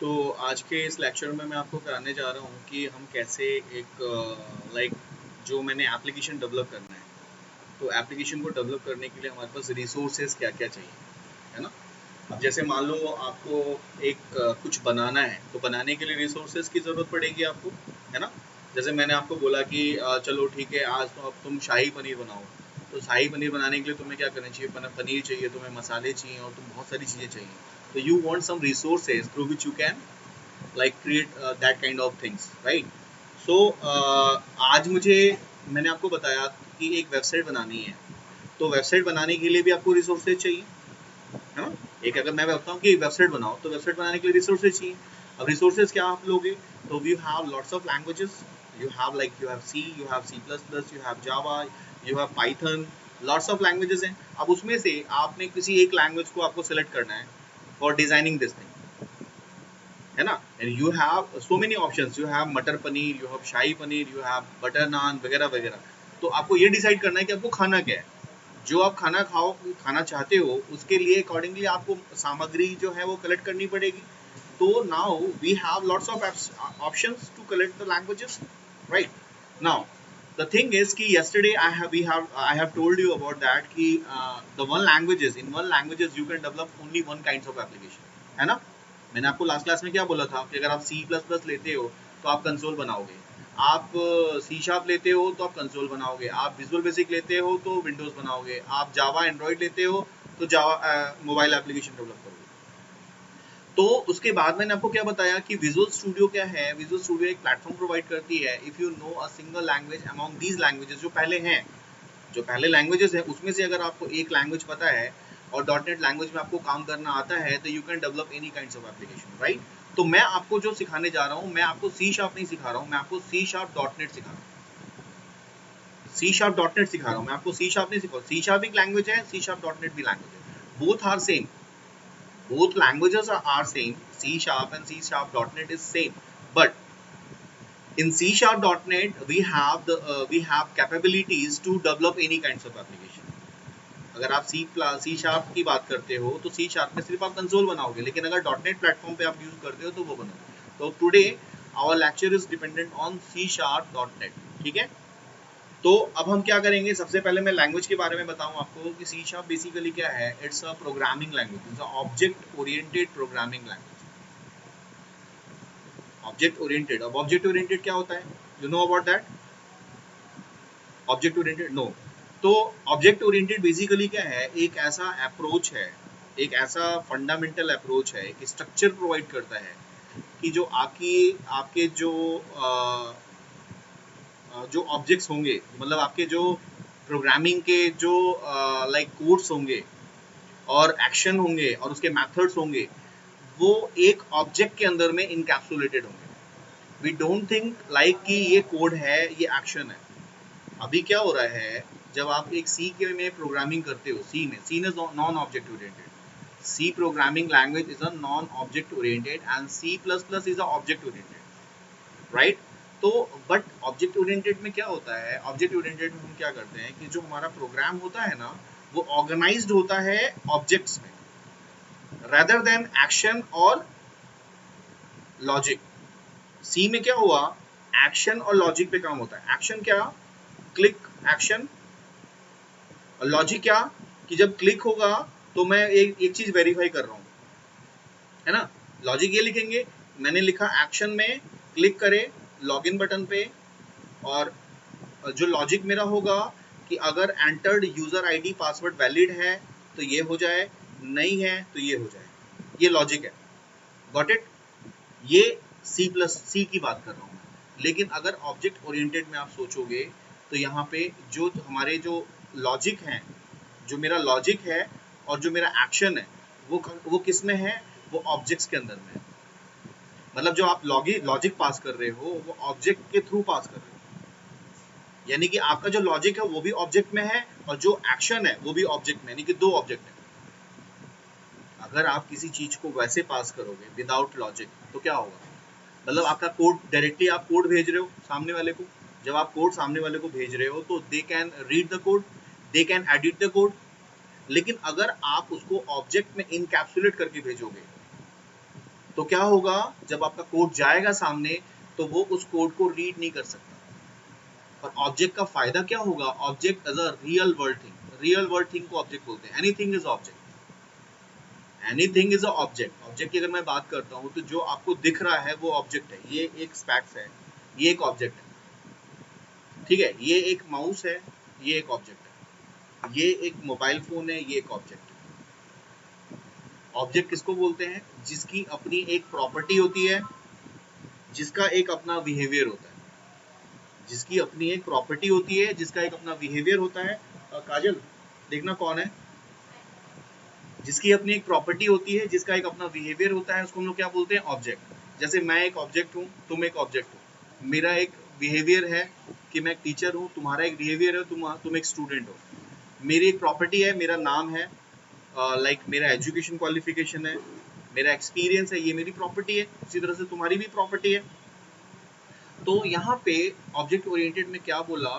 तो आज के इस लेक्चर में मैं आपको कराने जा रहा हूँ कि हम कैसे एक जो मैंने एप्लीकेशन डेवलप करना है, तो एप्लीकेशन को डेवलप करने के लिए हमारे पास रिसोर्सेज क्या क्या चाहिए, है ना। अब जैसे मान लो आपको एक कुछ बनाना है, तो बनाने के लिए रिसोर्सेज की ज़रूरत पड़ेगी आपको, है ना। जैसे मैंने आपको बोला कि चलो ठीक है, आज तो अब तुम शाही पनीर बनाओ। तो शाही पनीर बनाने के लिए तुम्हें क्या करना चाहिए, पनीर चाहिए, तुम्हें मसाले चाहिए और तुम बहुत सारी चीज़ें चाहिए। तो you want some resources through which you can like create that kind of things, right? So आज मैंने आपको बताया कि एक वेबसाइट बनानी है, तो वेबसाइट बनाने के लिए भी आपको रिसोर्सेज चाहिए, है ना। एक अगर मैं बताऊँ कि वेबसाइट बनाओ, तो वेबसाइट बनाने के लिए रिसोर्सेज चाहिए। अब रिसोर्सेज क्या आप लोगे, तो we have lots of languages. You have you have C, you have C plus plus, you have Java, you have Python, lots of languages हैं। अब उसमें से आपने किसी एक लैंग्वेज को आपको सेलेक्ट करना है फॉर डिजाइनिंग दिस थिंग, है ना। And you have so many options, you have matar paneer, you have shahi paneer, you have butter naan वगैरह वगैरह। तो आपको ये डिसाइड करना है कि आपको खाना क्या है, जो आप खाना चाहते हो, उसके लिए अकॉर्डिंगली आपको सामग्री जो है वो कलेक्ट करनी पड़ेगी। तो now we have lots of options to collect the languages, right. Now the thing is कि yesterday I have told you about that कि the one languages in one languages you can develop only one kinds of application, है ना। मैंने आपको last class में क्या बोला था कि अगर आप सी प्लस प्लस लेते हो तो आप कंसोल बनाओगे, आप सी शार्प लेते हो तो आप कंसोल बनाओगे, आप विजुअल बेसिक लेते हो तो विंडोज बनाओगे, आप जावा एंड्रॉइड लेते हो तो जावा मोबाइल एप्लीकेशन डेवलप करोगे। तो उसके बाद मैंने आपको क्या बताया कि विजुअल स्टूडियो क्या है। विजुअल स्टूडियो एक प्लेटफॉर्म प्रोवाइड करती है। If you know a single language among these languages, जो पहले लैंग्वेजेस हैं उसमें से अगर आपको एक लैंग्वेज पता है और डॉट नेट लैंग्वेज में आपको काम करना आता है, तो you can develop any kinds of application, right. तो मैं आपको जो सिखाने जा रहा हूँ, मैं आपको सी शार्प नहीं सिखा रहा हूँ, मैं आपको सी शार्प डॉट नेट सिखा रहा हूँ। सी शार्प डॉट नेट सिखा रहा हूँ, मैं आपको सी शार्प नहीं सिखा। सी शार्प एक लैंग्वेज है, सी शार्प डॉट नेट भी लैंग्वेज है, both are same, both languages are same. C sharp and C sharp .NET is same, but in C sharp .NET we have capabilities to develop any kinds of application. अगर आप C sharp की बात करते हो तो C sharp में सिर्फ आप कंसोल बनाओगे, लेकिन अगर .NET प्लेटफॉर्म पे आप यूज करते हो तो वो बनाओगे। तो today our lecture is dependent on C sharp .NET, ठीक है। तो अब हम क्या करेंगे, सबसे पहले मैं लैंग्वेज के बारे में बताऊं आपको कि सी शार्प बेसिकली क्या है। It's a programming language, it's a object oriented programming language. Object oriented, अब ऑब्जेक्ट ओरिएंटेड क्या होता है, you know about that object oriented? No. तो ऑब्जेक्ट ओरिएंटेड बेसिकली क्या है, एक ऐसा अप्रोच है, एक ऐसा फंडामेंटल अप्रोच है, एक स्ट्रक्चर प्रोवाइड करता है कि जो आपके जो ऑब्जेक्ट्स होंगे, मतलब आपके जो प्रोग्रामिंग के जो लाइक कोड्स होंगे और एक्शन होंगे और उसके मेथड्स होंगे, वो एक ऑब्जेक्ट के अंदर में इनकैप्सुलेटेड होंगे। वी डोंट थिंक लाइक कि ये कोड है, ये एक्शन है। अभी क्या हो रहा है, जब आप एक सी के में प्रोग्रामिंग करते हो, C is non object oriented, C programming language is a non object oriented and C plus plus is a object oriented, right. तो बट ऑब्जेक्ट ओरिएंटेड में क्या होता है, ऑब्जेक्ट ओरिएंटेड में हम क्या करते हैं कि जो हमारा प्रोग्राम होता है ना, वो ऑर्गेनाइज्ड होता है ऑब्जेक्ट्स में rather देन एक्शन और लॉजिक। सी में क्या हुआ, एक्शन और लॉजिक पे काम होता है। एक्शन क्या, क्लिक एक्शन, और लॉजिक क्या कि जब क्लिक होगा तो मैं एक चीज वेरीफाई कर रहा हूँ, है ना। लॉजिक ये लिखेंगे, मैंने लिखा एक्शन में क्लिक करे लॉगिन बटन पे, और जो लॉजिक मेरा होगा कि अगर entered user ID password valid है तो ये हो जाए, नहीं है तो ये हो जाए, ये लॉजिक है। Got it. ये सी की बात कर रहा हूँ मैं। लेकिन अगर ऑब्जेक्ट ओरिएंटेड में आप सोचोगे तो यहाँ पे जो हमारे जो लॉजिक हैं, जो मेरा लॉजिक है और जो मेरा एक्शन है, वो किस में है, वो ऑब्जेक्ट्स के अंदर में है। मतलब जो आप लॉजिक पास कर रहे हो वो ऑब्जेक्ट के थ्रू पास कर रहे हो, यानी कि आपका जो लॉजिक है वो भी ऑब्जेक्ट में है और जो एक्शन है वो भी ऑब्जेक्ट में, यानी कि दो ऑब्जेक्ट है। अगर आप किसी चीज को वैसे पास करोगे विदाउट लॉजिक तो क्या होगा, मतलब आपका कोड डायरेक्टली आप कोड भेज रहे हो सामने वाले को, जब आप कोड सामने वाले को भेज रहे हो तो they can read the code, they can edit the code. लेकिन अगर आप उसको ऑब्जेक्ट में इनकैप्सुलेट करके भेजोगे तो क्या होगा, जब आपका कोड जाएगा सामने तो वो उस कोड को रीड नहीं कर सकता। और ऑब्जेक्ट का फायदा क्या होगा, object as a real world thing, real world thing को ऑब्जेक्ट बोलते हैं। Anything is object, anything is a object. Object की अगर मैं बात करता हूँ तो जो आपको दिख रहा है वो ऑब्जेक्ट है, ये एक स्पैक्स है, ये एक ऑब्जेक्ट है, ठीक है, ये एक माउस है, ये एक ऑब्जेक्ट है, ये एक मोबाइल फोन है, ये एक ऑब्जेक्ट है। ऑब्जेक्ट किसको बोलते हैं, जिसकी अपनी एक प्रॉपर्टी होती है, जिसका एक अपना बिहेवियर होता है, जिसकी अपनी एक प्रॉपर्टी होती है, जिसका एक अपना बिहेवियर होता है। काजल देखना कौन है, जिसकी अपनी एक प्रॉपर्टी होती है, जिसका एक अपना बिहेवियर होता है, उसको हम लोग क्या बोलते हैं, ऑब्जेक्ट। जैसे मैं एक ऑब्जेक्ट हूँ, तुम एक ऑब्जेक्ट हो, मेरा एक बिहेवियर है कि मैं एक टीचर हूँ, तुम्हारा एक बिहेवियर है, तुम एक स्टूडेंट हो। मेरी एक प्रॉपर्टी है, मेरा नाम है, लाइक मेरा एजुकेशन क्वालिफिकेशन है, मेरा एक्सपीरियंस है, ये मेरी प्रॉपर्टी है। उसी तरह से तुम्हारी भी प्रॉपर्टी है। तो यहाँ पे ऑब्जेक्ट ओरिएंटेड में क्या बोला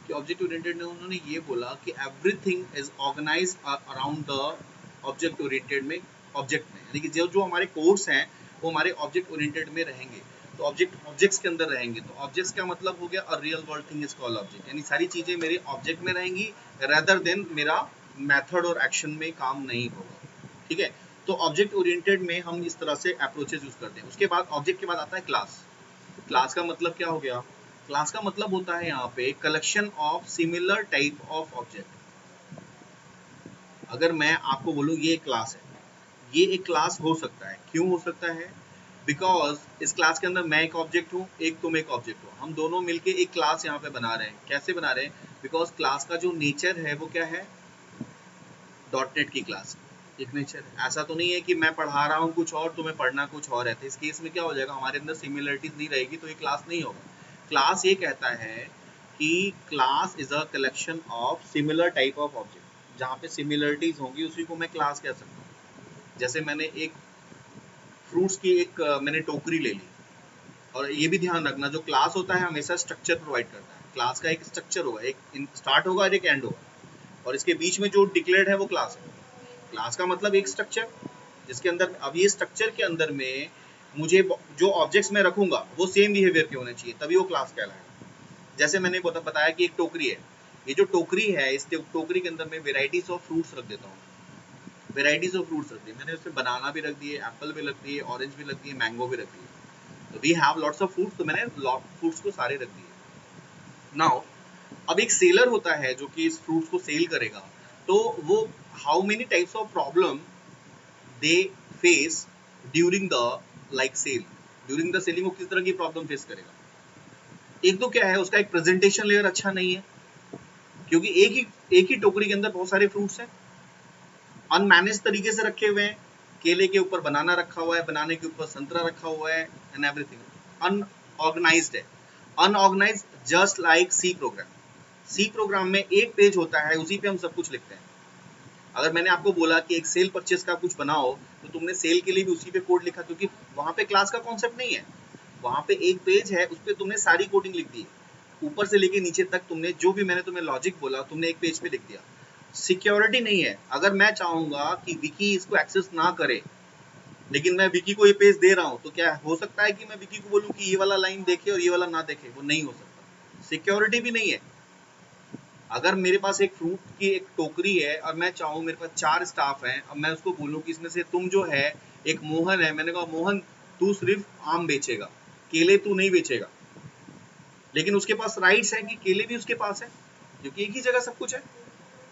कि ऑब्जेक्ट ओरिएंटेड में उन्होंने ये बोला कि everything is organized around the object oriented में, ऑब्जेक्ट में, यानी कि जो जो हमारे कोर्स हैं वो हमारे ऑब्जेक्ट ओरिएंटेड में रहेंगे। तो ऑब्जेक्ट्स के अंदर रहेंगे। तो ऑब्जेक्ट्स का मतलब हो गया अ real world thing is called object, यानी सारी चीजें मेरे ऑब्जेक्ट में रहेंगी रेदर देन मेरा मेथड और एक्शन में काम नहीं होगा। ठीक है, तो ऑब्जेक्ट ओरिएंटेड में हम इस तरह से अप्रोचेस यूज करते हैं। उसके बाद ऑब्जेक्ट के बाद आता है क्लास। क्लास का मतलब क्या हो गया, क्लास का मतलब होता है यहाँ पे collection of similar type of object. अगर मैं आपको बोलूँ ये क्लास है, ये एक क्लास हो सकता है। क्यों हो सकता है, बिकॉज इस क्लास के अंदर मैं एक ऑब्जेक्ट हूँ, एक तुम एक ऑब्जेक्ट हो, हम दोनों मिलके एक क्लास यहाँ पे बना रहे हैं। कैसे बना रहे हैं, बिकॉज क्लास का जो नेचर है वो क्या है, डॉट नेट की क्लास एक नेचर है। ऐसा तो नहीं है कि मैं पढ़ा रहा हूँ कुछ और, तुम्हें पढ़ना कुछ और है। तो इस केस में क्या हो जाएगा, हमारे अंदर सिमिलरिटीज नहीं रहेगी, तो ये क्लास नहीं होगा। क्लास ये कहता है कि class is a collection of similar type of object. जहाँ पे सिमिलरिटीज होंगी उसी को मैं क्लास कह सकता हूँ। जैसे मैंने एक फ्रूट्स की एक मैंने टोकरी ले ली, और ये भी ध्यान रखना जो क्लास होता है हमेशा स्ट्रक्चर प्रोवाइड करता है। क्लास का एक स्ट्रक्चर होगा, एक स्टार्ट होगा और एक एंड होगा, और इसके बीच में जो डिक्लेयर्ड है वो क्लास है। क्लास का मतलब एक स्ट्रक्चर, जिसके अंदर अब ये स्ट्रक्चर के अंदर में मुझे जो ऑब्जेक्ट्स मैं रखूंगा वो सेम बिहेवियर के होने चाहिए, तभी वो क्लास कहलाएगा। जैसे मैंने बताया कि एक टोकरी है, ये जो टोकरी है इस टोकरी के अंदर मैं वेराइटीज ऑफ फ्रूट्स रख देता हूँ, वेराइटीज ऑफ फ्रूट्स रख दिए मैंने, उसमें बनाना भी रख दिए, एप्पल भी रख दिए, ऑरेंज भी रख दिए, मैंगो भी रख दिए। तो we have lots of fruits, तो मैंने फ्रूट्स को सारे रख दिए। नाउ अब एक सेलर होता है जो कि इस फ्रूट्स को सेल करेगा, तो वो how many types of problem they face during the like sale, during the selling वो किस तरह की प्रॉब्लम फेस करेगा। एक तो क्या है, उसका एक प्रेजेंटेशन लेयर अच्छा नहीं है, क्योंकि एक ही टोकरी के अंदर बहुत सारे फ्रूट्स हैं, अनमैनेज तरीके से रखे हुए हैं। केले के ऊपर बनाना रखा हुआ है, बनाने के ऊपर संतरा रखा हुआ है, एंड एवरीथिंग अनऑर्गेनाइज्ड है। Unorganized just like C program. C program में एक पेज होता है, उसी पे हम सब कुछ लिखते हैं। अगर मैंने आपको बोला कि एक सेल परचेस का कुछ बनाओ, तो तुमने सेल के लिए भी उसी पे कोड लिखा, क्योंकि वहां पे क्लास का कॉन्सेप्ट नहीं है। वहां पे एक पेज है, उस पर तुमने सारी कोडिंग लिख दी, ऊपर से लेके नीचे तक तुमने जो भी मैंने तुम्हें लॉजिक बोला तुमने एक पेज पे लिख दिया। सिक्योरिटी नहीं है। अगर मैं चाहूंगा कि विकी इसको एक्सेस ना करे, लेकिन मैं विकी को ये पेज दे रहा हूँ, तो क्या हो सकता है कि मैं विकी को बोलूँ कि ये वाला लाइन देखे और ये वाला ना देखे, वो नहीं हो सकता। सिक्योरिटी भी नहीं है। अगर मेरे पास एक फ्रूट की एक टोकरी है और मैं चाहूँ, मेरे पास 4 स्टाफ हैं, अब मैं उसको बोलूँ कि इसमें से तुम जो है, एक मोहन है, मैंने कहा मोहन तू सिर्फ आम बेचेगा, केले तू नहीं बेचेगा, लेकिन उसके पास राइट्स है कि केले भी उसके पास है, क्योंकि एक ही जगह सब कुछ है,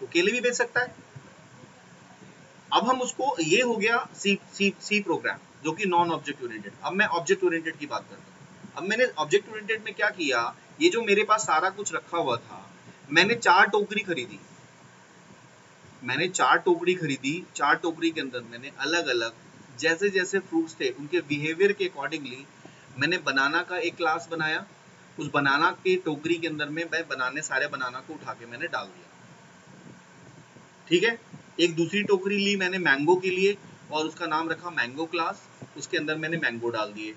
तो केले भी बेच सकता है। अब हम उसको, ये हो गया सी प्रोग्राम जो कि नॉन ऑब्जेक्ट ओरिएंटेड। अब मैं ऑब्जेक्ट ओरिएंटेड की बात करता हूँ। अब मैंने ऑब्जेक्ट ओरिएंटेड में क्या किया, ये जो मेरे पास सारा कुछ रखा हुआ था, मैंने 4 टोकरी खरीदी, मैंने 4 टोकरी खरीदी। 4 टोकरी के अंदर मैंने अलग अलग जैसे जैसे फ्रूट्स थे उनके बिहेवियर के अकॉर्डिंगली मैंने बनाना का एक क्लास बनाया। उस बनाना के टोकरी के अंदर में मैं बनाने सारे बनाना को उठा के मैंने डाल दिया, ठीक है। एक दूसरी टोकरी ली मैंने मैंगो के लिए, और उसका नाम रखा मैंगो क्लास, उसके अंदर मैंने मैंगो डाल दिए।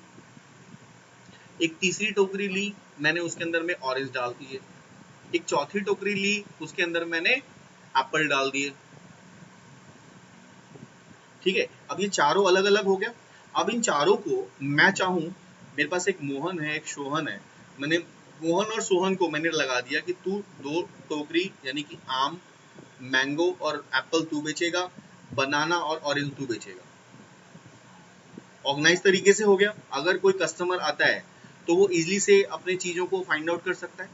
एक तीसरी टोकरी ली मैंने, उसके अंदर में ऑरेंज डाल दिए। एक चौथी टोकरी ली, उसके अंदर मैंने एप्पल डाल दिए, ठीक है। अब ये चारों अलग अलग हो गया। अब इन चारों को मैं चाहूँ, मेरे पास एक मोहन है, एक सोहन है, मैंने मोहन और सोहन को मैंने लगा दिया कि तू 2 टोकरी यानी कि आम, मैंगो और एप्पल तू बेचेगा, बनाना और ऑरेंज तू बेचेगा। ऑर्गेनाइज तरीके से हो गया। अगर कोई कस्टमर आता है तो वो इजीली से अपने चीज़ों को फाइंड आउट कर सकता है,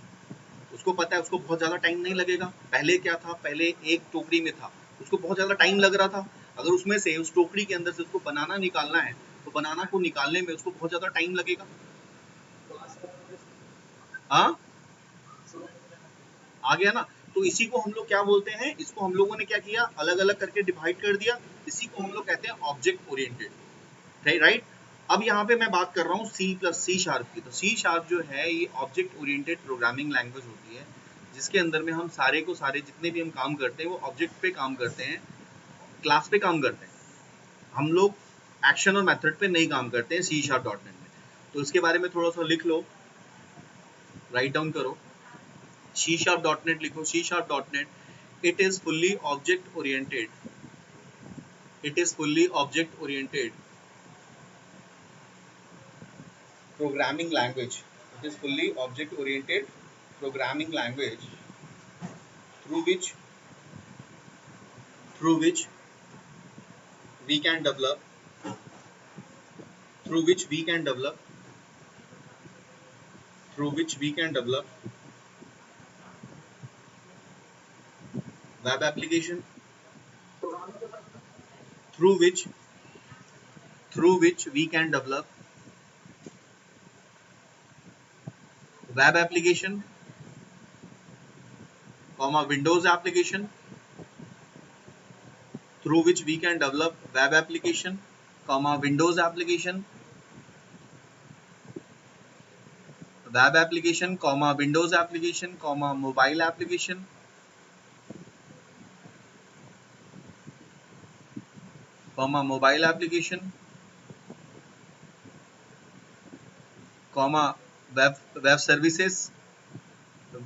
उसको पता है, उसको बहुत ज़्यादा टाइम नहीं लगेगा। पहले क्या था, पहले एक टोकरी में था, उसको बहुत ज़्यादा टाइम लग रहा था। अगर उसमें से उस टोकरी के अंदर से उसको बनाना निकालना है तो बनाना को निकालने में उसको बहुत ज़्यादा टाइम लगेगा। हाँ, आ गया ना। तो इसी को हम लोग क्या बोलते हैं, इसको हम लोगों ने क्या किया, अलग अलग करके डिवाइड कर दिया। इसी को हम लोग कहते हैं ऑब्जेक्ट ओरिएंटेड, राइट। अब यहाँ पे मैं बात कर रहा हूँ सी प्लस सी शार्प की। तो सी शार्प जो है ये ऑब्जेक्ट ओरिएंटेड प्रोग्रामिंग लैंग्वेज होती है, जिसके अंदर में हम सारे को सारे जितने भी हम काम करते हैं वो ऑब्जेक्ट पे काम करते हैं, क्लास पे काम करते हैं। हम लोग एक्शन और मेथड पे नहीं काम करते हैं सी शार्प डॉट नेट में। तो इसके बारे में थोड़ा सा लिख लो, राइट डाउन करो। सी शार्प डॉट नेट लिखो। C sharp dot net, it is fully object oriented, it is fully object oriented programming language. It is fully object oriented programming language through which through which we can develop through which we can develop through which we can develop web application, through which we can develop web application, comma Windows application, through which we can develop web application, comma Windows application, web application, comma Windows application, comma mobile application, comma mobile application, comma web services,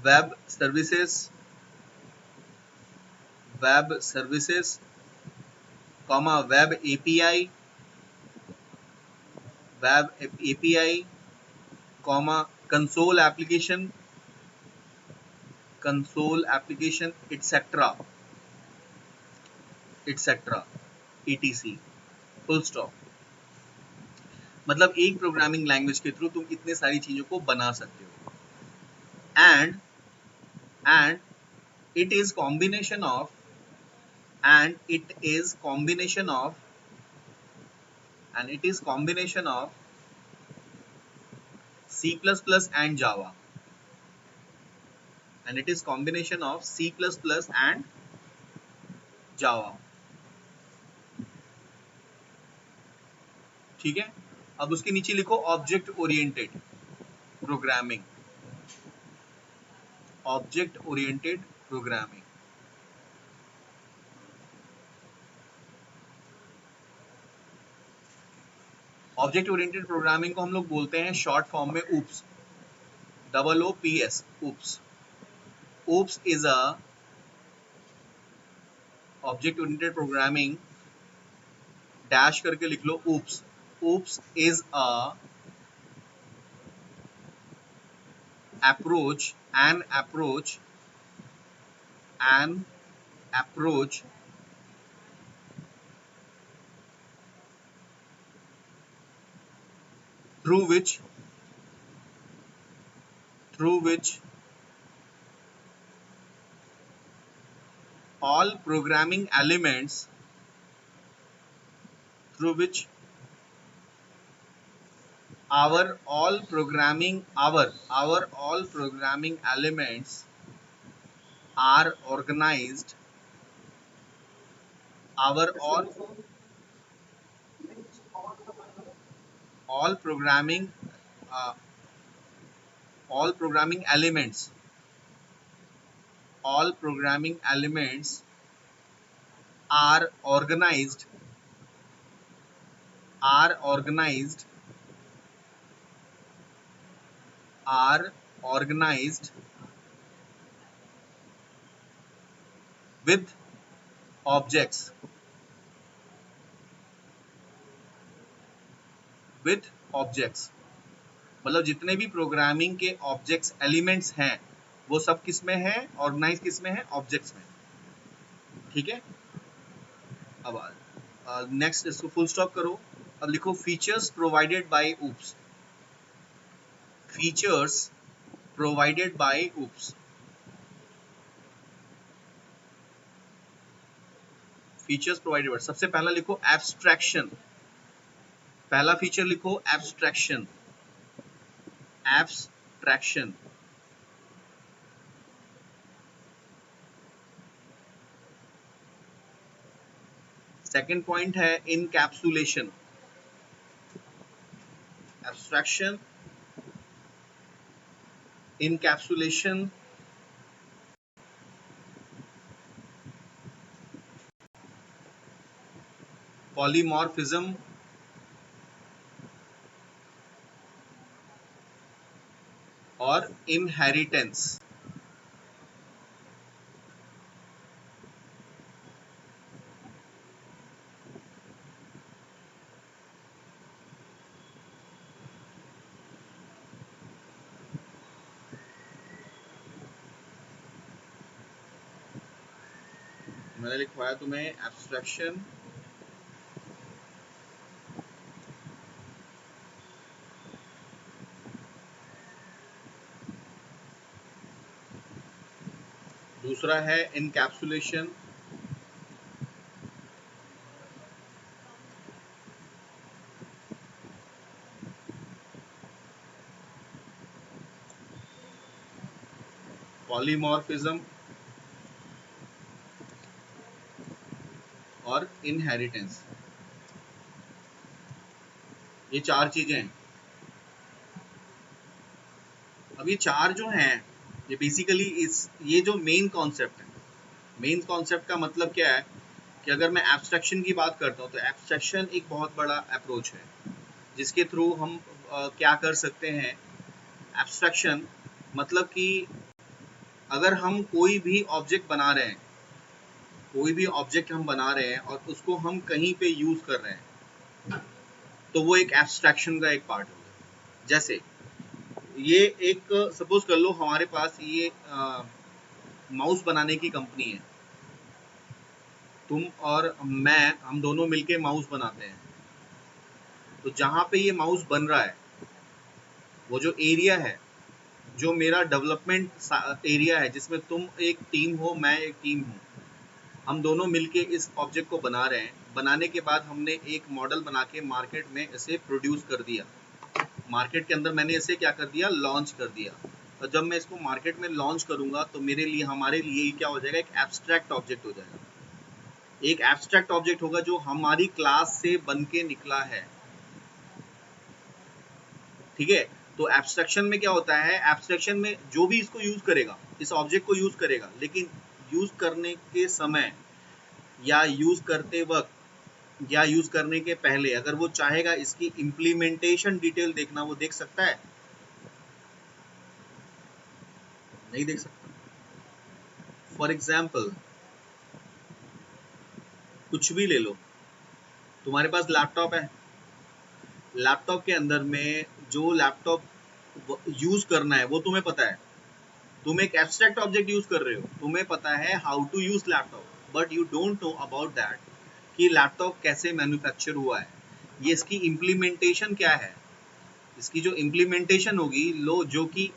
web services, web services, comma web API, web API, comma console application, etc., etc., etc. Full stop. मतलब एक programming language के through तुम इतने सारी चीजों को बना सकते हो। And and it is combination of and it is combination of C++ and Java, and it is combination of C++ and Java। ठीक है। अब उसके नीचे लिखो object oriented programming, object oriented programming. Object oriented programming को हम लोग बोलते हैं शॉर्ट फॉर्म में OOPS, OOPS, OOPS. OOPS is a object oriented programming, dash करके लिख लो OOPS. OOPS is a approach an approach through which all programming elements through which our all programming elements are organized, our all programming uh, all programming elements are organized are organized are organized with objects with objects, मतलब जितने भी programming के objects elements हैं वो सब किस में है, ऑर्गेनाइज किस में है, ऑब्जेक्ट्स में। ठीक है, अब नेक्स्ट इसको फुल स्टॉप करो। अब लिखो features provided by oops, features provided by oops, features provided by, सबसे पहला लिखो एब्स्ट्रैक्शन, पहला फीचर लिखो एब्स्ट्रैक्शन, एब्स्ट्रैक्शन। सेकंड पॉइंट है इनकैप्सुलेशन, एब्स्ट्रैक्शन, इनकैप्सुलेशन, पॉलीमॉर्फिज्म और इनहेरिटेंस। मैंने लिखवाया तुम्हें एब्स्ट्रैक्शन, दूसरा है इनकैप्सुलेशन, पॉलीमॉर्फिज्म और इनहेरिटेंस। ये चार चीजें हैं। अब ये चार जो हैं ये बेसिकली ये जो मेन कॉन्सेप्ट है, मेन कॉन्सेप्ट का मतलब क्या है कि अगर मैं एब्स्ट्रैक्शन की बात करता हूँ तो एब्स्ट्रैक्शन एक बहुत बड़ा अप्रोच है जिसके थ्रू हम क्या कर सकते हैं। एब्स्ट्रैक्शन मतलब कि अगर हम कोई भी ऑब्जेक्ट बना रहे हैं, कोई भी ऑब्जेक्ट हम बना रहे हैं और उसको हम कहीं पे यूज कर रहे हैं तो वो एक एब्स्ट्रैक्शन का एक पार्ट होगा। जैसे ये एक सपोज कर लो हमारे पास ये माउस बनाने की कंपनी है, तुम और मैं हम दोनों मिलके माउस बनाते हैं। तो जहाँ पे ये माउस बन रहा है वो जो एरिया है, जो मेरा डेवलपमेंट एरिया है जिसमें तुम एक टीम हो मैं एक टीम हूँ, हम दोनों मिलके इस ऑब्जेक्ट को बना रहे हैं। बनाने के बाद हमने एक मॉडल बना के मार्केट में इसे प्रोड्यूस कर दिया, मार्केट के अंदर मैंने इसे क्या कर दिया, लॉन्च कर दिया। और जब मैं इसको मार्केट में लॉन्च करूंगा तो मेरे लिए हमारे लिए क्या हो जाएगा, एक एब्स्ट्रैक्ट ऑब्जेक्ट हो जाएगा। एक एब्स्ट्रैक्ट ऑब्जेक्ट होगा जो हमारी क्लास से बन के निकला है। ठीक है, तो एब्स्ट्रैक्शन में क्या होता है, एब्स्ट्रैक्शन में जो भी इसको यूज करेगा, इस ऑब्जेक्ट को यूज करेगा, लेकिन यूज करने के समय या यूज करते वक्त या यूज करने के पहले अगर वो चाहेगा इसकी इम्प्लीमेंटेशन डिटेल देखना, वो देख सकता है? नहीं देख सकता। फॉर एग्जाम्पल कुछ भी ले लो, तुम्हारे पास लैपटॉप है, लैपटॉप के अंदर में जो लैपटॉप यूज करना है वो तुम्हें पता है, तुम एक एब्स्ट्रैक्ट ऑब्जेक्ट यूज कर रहे हो, तुम्हें पता है how to use laptop, but you don't know about that कि लैपटॉप कैसे मैन्युफैक्चर हुआ है, ये इसकी इम्प्लीमेंटेशन क्या है। इसकी जो इम्प्लीमेंटेशन होगी लो जो कि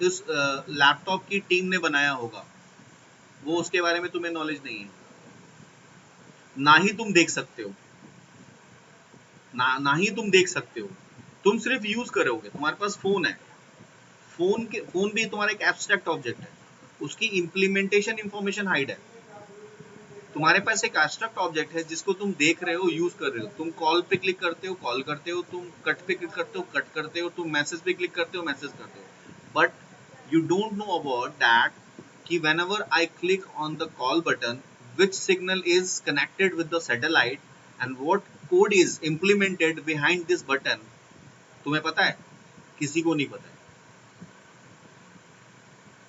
इस लैपटॉप की टीम ने बनाया होगा, वो उसके बारे में तुम्हें नॉलेज नहीं है, ना ही तुम देख सकते हो, ना ही तुम देख सकते हो, तुम सिर्फ यूज करोगे। तुम्हारे पास फोन है, फोन भी तुम्हारा एक एब्स्ट्रैक्ट ऑब्जेक्ट है, उसकी इम्प्लीमेंटेशन इंफॉर्मेशन हाइड है। तुम्हारे पास एक एब्स्ट्रैक्ट ऑब्जेक्ट है जिसको तुम देख रहे हो, यूज कर रहे हो, तुम कॉल पे क्लिक करते हो, कॉल करते हो, तुम कट पे क्लिक करते हो, कट करते हो, तुम मैसेज पे क्लिक करते हो, मैसेज करते हो, but you don't know about that कि whenever I click on the call button, which signal is connected with the satellite and what code is implemented behind this button, तुम्हें पता है? किसी को नहीं पता है।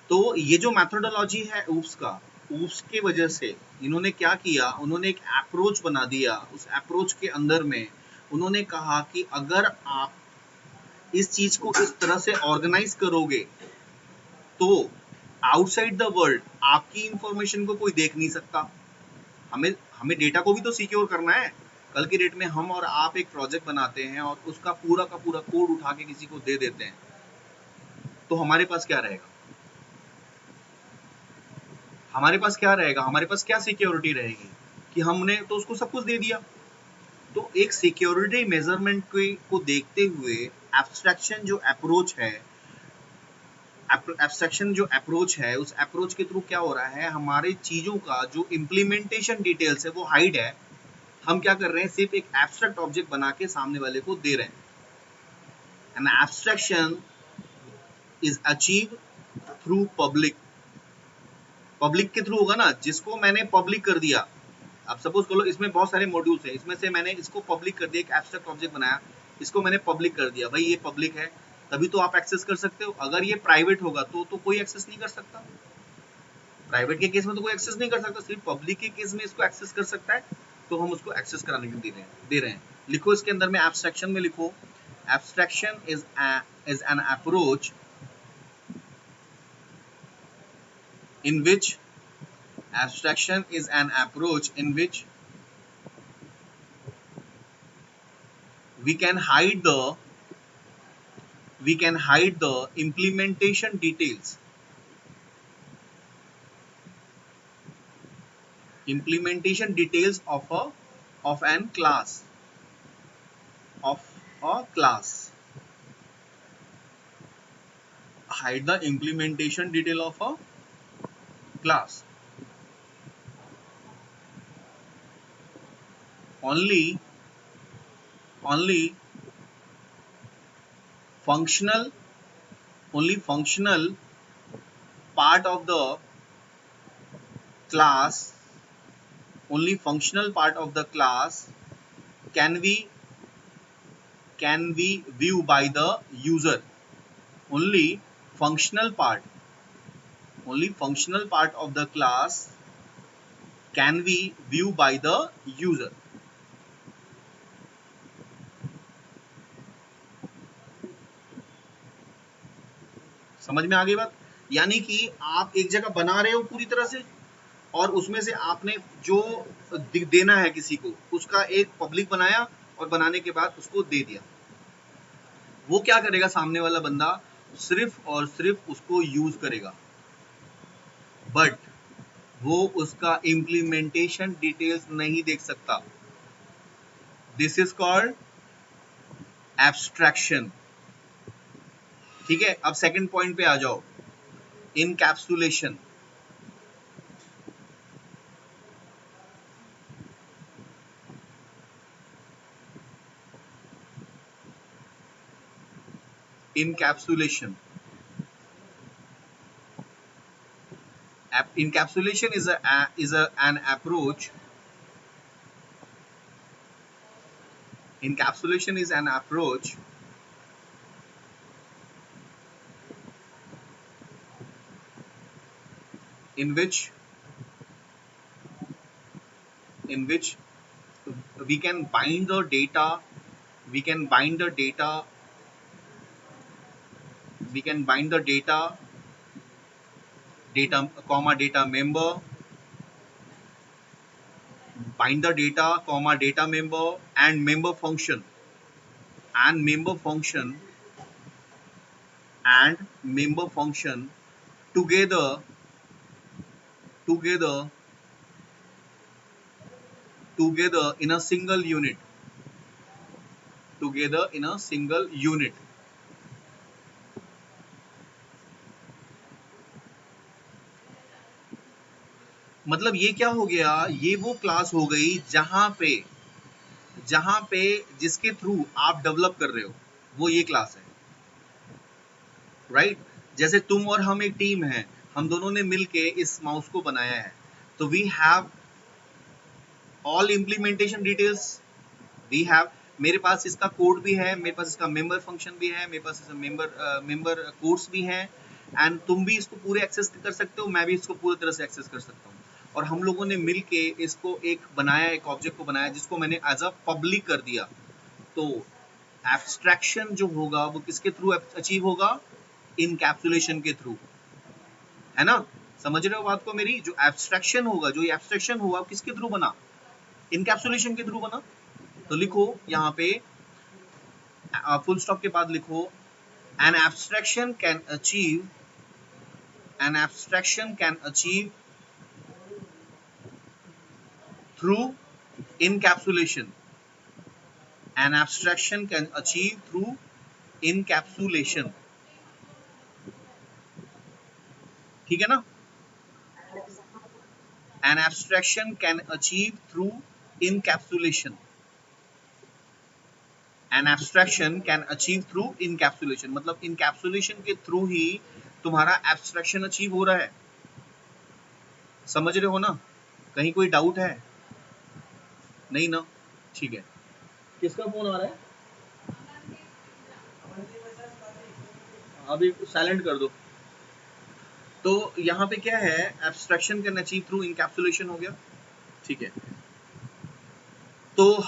तो ये जो मैथोडोलॉजी है ऊप्स का, ऊप्स के वजह से इन्होंने क्या किया, उन्होंने एक अप्रोच बना दिया, उस अप्रोच के अंदर में उन्होंने कहा कि अगर आप इस चीज को इस तरह से ऑर्गेनाइज करोगे तो आउटसाइड द वर्ल्ड आपकी इंफॉर्मेशन को कोई देख नहीं सकता। हमें हमें डेटा को भी तो सिक्योर करना है। कल की डेट में हम और आप एक प्रोजेक्ट बनाते हैं और उसका पूरा का पूरा कोड उठा के किसी को दे देते हैं, तो हमारे पास क्या रहेगा? हमारे पास क्या रहेगा? हमारे पास क्या सिक्योरिटी रहेगी कि हमने तो उसको सब कुछ दे दिया। तो एक सिक्योरिटी मेजरमेंट को देखते हुए एब्स्ट्रैक्शन जो अप्रोच है, उस अप्रोच के थ्रू क्या हो रहा है, हमारे चीजों का जो इम्प्लीमेंटेशन डिटेल्स है वो हाइड है। हम क्या कर रहे हैं, सिर्फ एक एब्स्ट्रैक्ट ऑब्जेक्ट बना के सामने वाले को दे रहे हैं। An abstraction is achieve through public. Public के थ्रू होगा ना, जिसको मैंने पब्लिक कर दिया। अब सपोज कर लो इसमें बहुत सारे मॉड्यूल्स हैं, इसमें से मैंने इसको पब्लिक कर दिया, एक एब्स्ट्रैक्ट ऑब्जेक्ट बनाया, इसको मैंने पब्लिक कर दिया, भाई ये पब्लिक है, तभी तो आप एक्सेस कर सकते हो। अगर ये प्राइवेट होगा तो कोई एक्सेस नहीं कर सकता। प्राइवेट के केस में तो कोई एक्सेस नहीं कर सकता, सिर्फ पब्लिक के केस में इसको एक्सेस कर सकता है, तो हम उसको एक्सेस कराने के लिए दे रहे हैं। लिखो इसके अंदर में एब्स्ट्रैक्शन में लिखो, abstraction is an approach in which abstraction is an approach in which we can hide the implementation details of an class hide the implementation detail of a class. Only functional part of the class can be viewed by the user. Only functional part of the class can be viewed by the user. समझ में आ गई बात? यानी कि आप एक जगह बना रहे हो पूरी तरह से, और उसमें से आपने जो देना है किसी को, उसका एक पब्लिक बनाया और बनाने के बाद उसको दे दिया। वो क्या करेगा, सामने वाला बंदा सिर्फ और सिर्फ उसको यूज करेगा, बट वो उसका इम्प्लीमेंटेशन डिटेल्स नहीं देख सकता। This is called abstraction. ठीक है, अब सेकंड पॉइंट पे आ जाओ, encapsulation. Encapsulation is an approach. Encapsulation is an approach in which we can bind the data data member, bind the data member and member function together in a single unit. मतलब ये क्या हो गया, ये वो class हो गई जहां पे जिसके थ्रू आप डेवलप कर रहे हो, वो ये क्लास है, राइट? जैसे तुम और हम एक टीम है, हम दोनों ने मिलके इस माउस को बनाया है, तो we have all implementation details. मेरे पास इसका कोड भी है, मेरे पास इसका मेंबर फंक्शन भी है, मेरे पास इसका मेंबर कोड्स भी हैं, एंड तुम भी इसको पूरे एक्सेस कर सकते हो, मैं भी इसको पूरी तरह से एक्सेस कर सकता हूँ। और हम लोगों ने मिलके इसको एक ऑब्जेक्ट को बनाया जिसको मैंने एज अ पब्लिक कर दिया। तो एब्स्ट्रैक्शन जो होगा वो किसके थ्रू अचीव होगा? इनकैप्सुलेशन के थ्रू, है ना? समझ रहे हो बात को मेरी? जो एब्स्ट्रैक्शन होगा, जो ये एब्स्ट्रैक्शन हुआ किसके थ्रू बना? इनकैप्सुलेशन के थ्रू बना। तो लिखो यहाँ पे फुल स्टॉप के बाद लिखो an abstraction can achieve through encapsulation. An abstraction can achieve through encapsulation. ठीक है ना? An abstraction can achieve through encapsulation. An abstraction can achieve through encapsulation. मतलब encapsulation के थ्रू ही तुम्हारा abstraction achieve हो रहा है। समझ रहे हो ना? कहीं कोई डाउट है? नहीं ना? ठीक है। किसका फोन आ रहा है? अभी साइलेंट कर दो। तो यहाँ पे क्या है? Abstraction can achieve through encapsulation हो गया, ठीक है। तो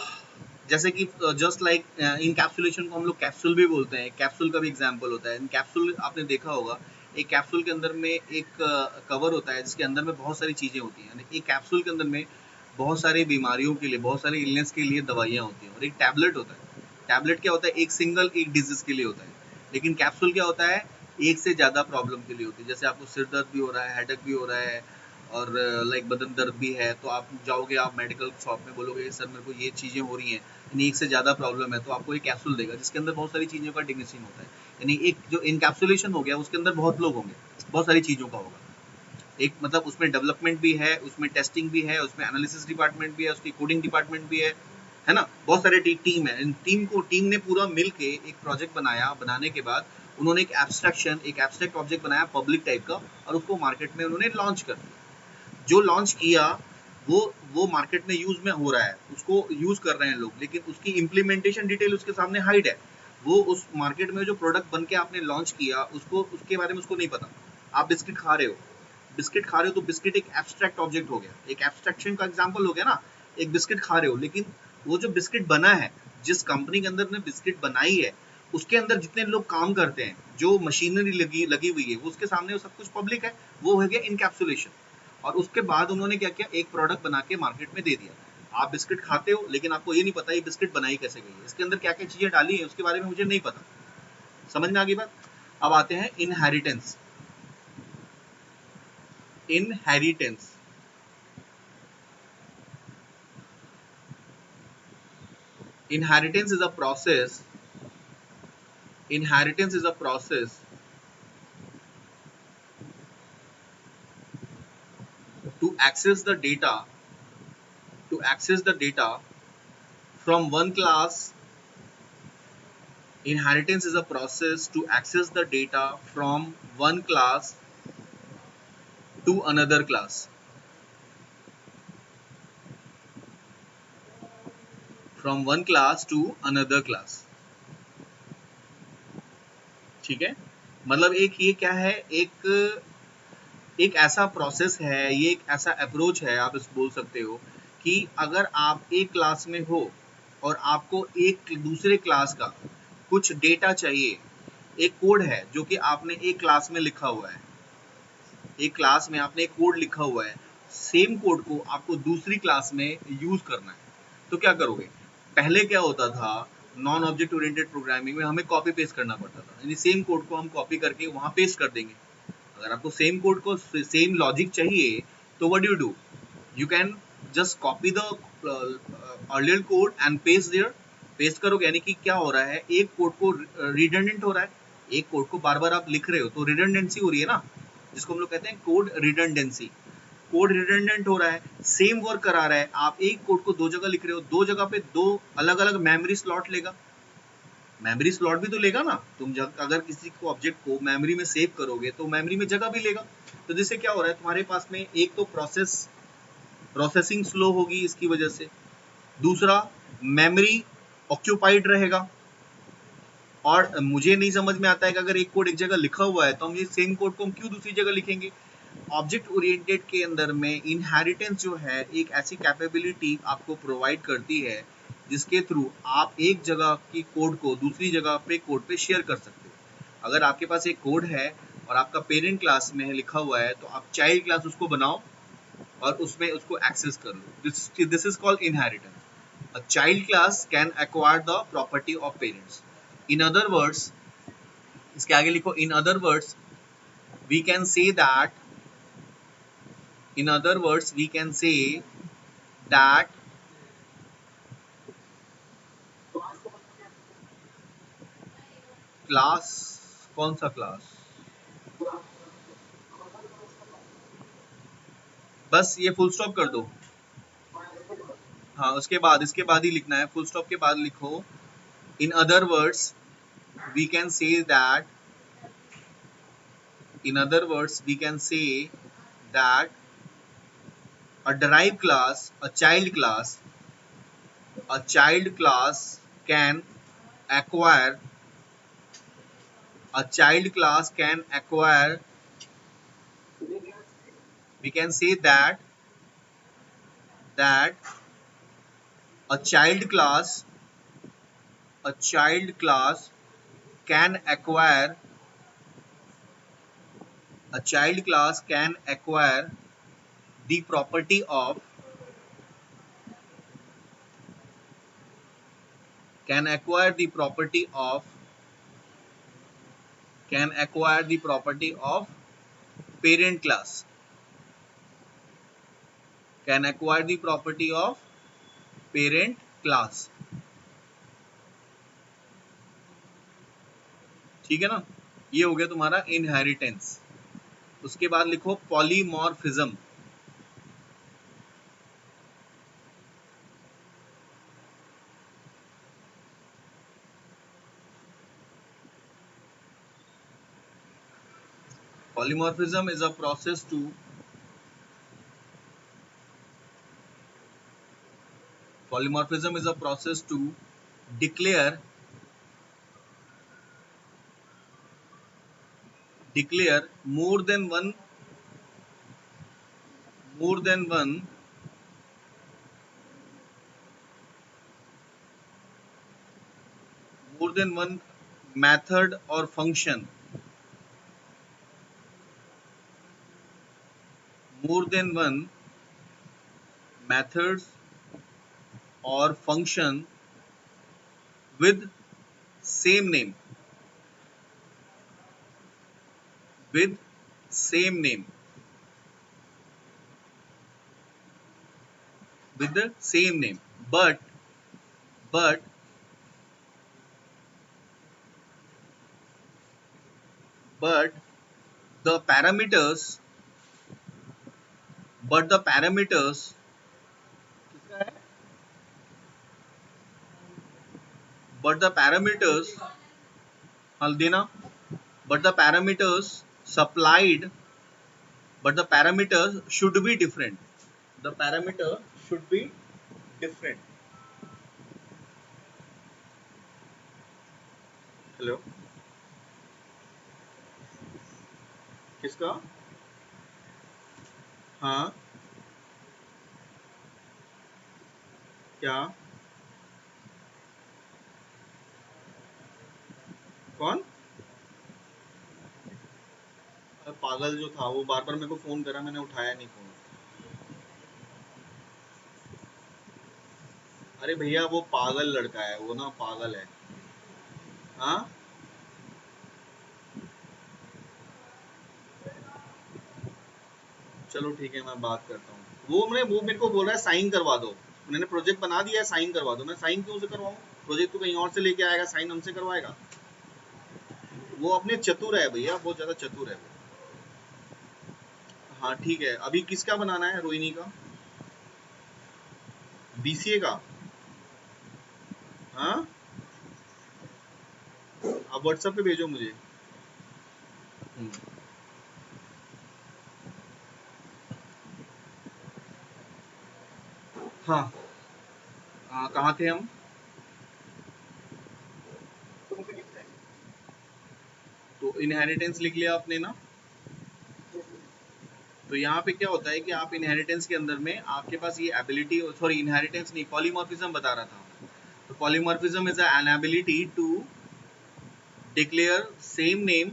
जैसे कि जस्ट लाइक इनकैप्सुलेशन को हम लोग कैप्सूल भी बोलते हैं, कैप्सूल का भी एग्जांपल होता है। कैप्सूल आपने देखा होगा, एक कैप्सूल के अंदर में एक कवर होता है जिसके अंदर में बहुत सारी चीजें होती हैं। यानी एक कैप्सूल के अंदर में बहुत सारी बीमारियों के लिए, बहुत सारी इलनेस के लिए दवाइयाँ होती हैं। और एक टैबलेट होता है। टैबलेट क्या होता है? एक सिंगल एक डिजीज के लिए होता है। लेकिन कैप्सूल क्या होता है? एक से ज्यादा प्रॉब्लम के लिए होती है। जैसे आपको सिर दर्द भी हो रहा है, हेडेक भी हो रहा है, और लाइक बदन दर्द भी है, तो आप जाओगे, आप मेडिकल शॉप में बोलोगे सर मेरे को ये चीज़ें हो रही हैं, यानी एक से ज़्यादा प्रॉब्लम है, तो आपको एक कैप्सूल देगा जिसके अंदर बहुत सारी चीज़ों का डिग्नेशन होता है। यानी एक जो इनकैप्सुलेशन हो गया उसके अंदर बहुत लोग होंगे, बहुत सारी चीज़ों का होगा। एक मतलब उसमें डेवलपमेंट भी है, उसमें टेस्टिंग भी है, उसमें एनालिसिस डिपार्टमेंट भी है, उसकी कोडिंग डिपार्टमेंट भी है ना? बहुत सारे टीम है। इन टीम ने पूरा मिल के एक प्रोजेक्ट बनाया। बनाने के बाद उन्होंने एक एब्स्ट्रैक्ट ऑब्जेक्ट बनाया पब्लिक टाइप का, और उसको मार्केट में उन्होंने लॉन्च कर दिया। जो लॉन्च किया वो मार्केट में यूज में हो रहा है, उसको यूज कर रहे हैं लोग, लेकिन उसकी इम्प्लीमेंटेशन डिटेल उसके सामने हाइड है। वो उस मार्केट में जो प्रोडक्ट बन के आपने लॉन्च किया उसको, उसके बारे में उसको नहीं पता। आप बिस्किट खा रहे हो, तो बिस्किट एक एब्स्ट्रैक्ट ऑब्जेक्ट हो गया, एक एब्स्ट्रैक्शन का एग्जांपल हो गया ना। एक बिस्किट खा रहे हो, लेकिन वो जो बिस्किट बना है, जिस कंपनी के अंदर ने बिस्किट बनाई है, उसके अंदर जितने लोग काम करते हैं, जो मशीनरी लगी हुई है, वो उसके सामने वो सब कुछ पब्लिक है। वो हो गया इनकैप्सुलेशन। और उसके बाद उन्होंने क्या किया? एक प्रोडक्ट बना के मार्केट में दे दिया। आप बिस्किट खाते हो, लेकिन आपको ये नहीं पता ये बिस्किट बनाई कैसे गई है, इसके अंदर क्या क्या चीजें डाली है उसके बारे में मुझे नहीं पता। समझ में आ गई बात? अब आते हैं inheritance. Inheritance inheritance is a process inheritance is a process to access the data from one class. Inheritance is a process to access the data from one class to another class. From one class to another class. ठीक है? मतलब एक ये क्या है? एक ऐसा process है, ये एक ऐसा अप्रोच है, आप इस बोल सकते हो कि अगर आप एक क्लास में हो और आपको एक दूसरे क्लास का कुछ डेटा चाहिए, एक कोड है जो कि आपने एक क्लास में लिखा हुआ है, एक क्लास में आपने एक कोड लिखा हुआ है, सेम कोड को आपको दूसरी क्लास में यूज करना है, तो क्या करोगे? पहले क्या होता था, नॉन ऑब्जेक्ट ओरिएंटेड प्रोग्रामिंग में हमें कॉपी पेस्ट करना पड़ता था, यानी सेम कोड को हम कॉपी करके वहां पेस्ट कर देंगे। अगर आपको सेम कोड को सेम लॉजिक चाहिए, तो what do? You can just copy the earlier code and paste there. Paste करोगे, यानी कि क्या हो रहा है? एक कोड को रिडंडेंट हो रहा है, एक कोड को बार बार आप लिख रहे हो तो रिडंडेंसी हो रही है ना, जिसको हम लोग कहते हैं कोड रिडंडेंसी। कोड रिडंडेंट हो रहा है, सेम वर्क करा रहा है। आप एक कोड को दो जगह लिख रहे हो, दो जगह पे दो अलग अलग मेमोरी स्लॉट लेगा, मेमोरी स्लॉट भी तो लेगा ना। तुम अगर किसी को ऑब्जेक्ट को मेमोरी में सेव करोगे तो मेमोरी में जगह भी लेगा। तो जिससे क्या हो रहा है, तुम्हारे पास में एक तो प्रोसेसिंग स्लो होगी इसकी वजह से, दूसरा मेमोरी ऑक्यूपाइड रहेगा। और मुझे नहीं समझ में आता है कि अगर एक कोड एक जगह लिखा हुआ है तो हम ये सेम कोड को हम क्यों दूसरी जगह लिखेंगे? ऑब्जेक्ट ओरिएंटेड के अंदर में इनहेरिटेंस जो है एक ऐसी कैपेबिलिटी आपको प्रोवाइड करती है जिसके थ्रू आप एक जगह की कोड को दूसरी जगह पे कोड पे शेयर कर सकते हो। अगर आपके पास एक कोड है और आपका पेरेंट क्लास में लिखा हुआ है तो आप चाइल्ड क्लास उसको बनाओ और उसमें उसको एक्सेस कर लो। This is called inheritance. A child class can acquire the property of parents. In other words, इसके आगे लिखो, in other words we can say that, in other words we can say that class, कौन सा class, बस ये full stop कर दो। हाँ उसके बाद, इसके बाद ही लिखना है, फुल स्टॉप के बाद लिखो in other words we can say that, in other words we can say that a derived class, a child class can acquire, a child class can acquire, we can say that a child class, a child class can acquire, a child class can acquire the property of, can acquire the property of, can acquire the property of parent class, can acquire the property of parent class। ठीक है ना, ये हो गया तुम्हारा inheritance. उसके बाद लिखो polymorphism. Polymorphism is a process to, polymorphism is a process to declare, declare more than one, more than one, more than one method or function, more than one methods or function with same name, with same name, with the same name, but but the parameters, but the parameters, but the parameters, हल देना, but the parameters supplied, but the parameters should be different, the parameter should be different। Hello, किसका, हाँ क्या, कौन, पागल जो था वो बार बार मेरे को फोन करा, मैंने उठाया नहीं फोन। अरे भैया वो पागल लड़का है, वो ना पागल है। हाँ चलो ठीक है, मैं बात करता हूँ। वो मेरे को बोल रहा है साइन करवा दो, मैंने प्रोजेक्ट बना दिया है, साइन करवा दो। मैं साइन क्यों से करवाऊँ, प्रोजेक्ट तो कहीं और से लेके आएगा, साइन हमसे करवाएगा। वो अपने चतुर है भैया, बहुत ज्यादा चतुर है वो। हाँ ठीक है, अभी किसका बनाना है, रोहिणी का, बीसीए का। हाँ आप व्हाट्सएप पे भेजो मुझे। हाँ कहाँ थे हम, तो इनहेरिटेंस लिख लिया आपने ना। तो यहाँ पे क्या होता है कि आप इनहेरिटेंस के अंदर में आपके पास ये एबिलिटी, सॉरी इनहेरिटेंस नहीं, पॉलीमॉर्फिज्म बता रहा था। Polymorphism is an ability to declare same name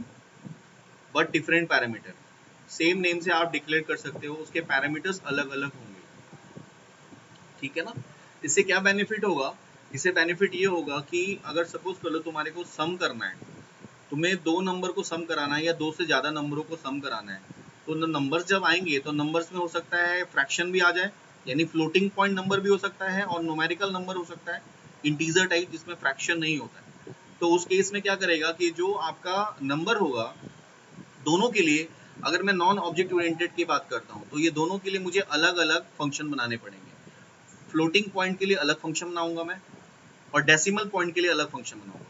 but different parameter. Same name से आप डिक्लेयर कर सकते हो, उसके पैरामीटर्स अलग अलग होंगे, ठीक है ना। इससे क्या बेनिफिट होगा? इससे बेनिफिट ये होगा कि अगर सपोज कर लो तुम्हारे को सम करना है, तुम्हें दो नंबर को सम कराना है या दो से ज्यादा नंबरों को सम कराना है, तो नंबर्स जब आएंगे तो नंबर्स में हो सकता है फ्रैक्शन भी आ जाए, यानी फ्लोटिंग पॉइंट नंबर भी हो सकता है और न्यूमेरिकल नंबर हो सकता है, इंटीजर टाइप जिसमें फ्रैक्शन नहीं होता है। तो उस केस में क्या करेगा कि जो आपका नंबर होगा दोनों के लिए, अगर मैं नॉन ऑब्जेक्ट ओरिएंटेड की बात करता हूँ तो ये दोनों के लिए मुझे अलग अलग फंक्शन बनाने पड़ेंगे। फ्लोटिंग पॉइंट के लिए अलग फंक्शन बनाऊंगा मैं और डेसिमल पॉइंट के लिए अलग फंक्शन बनाऊंगा,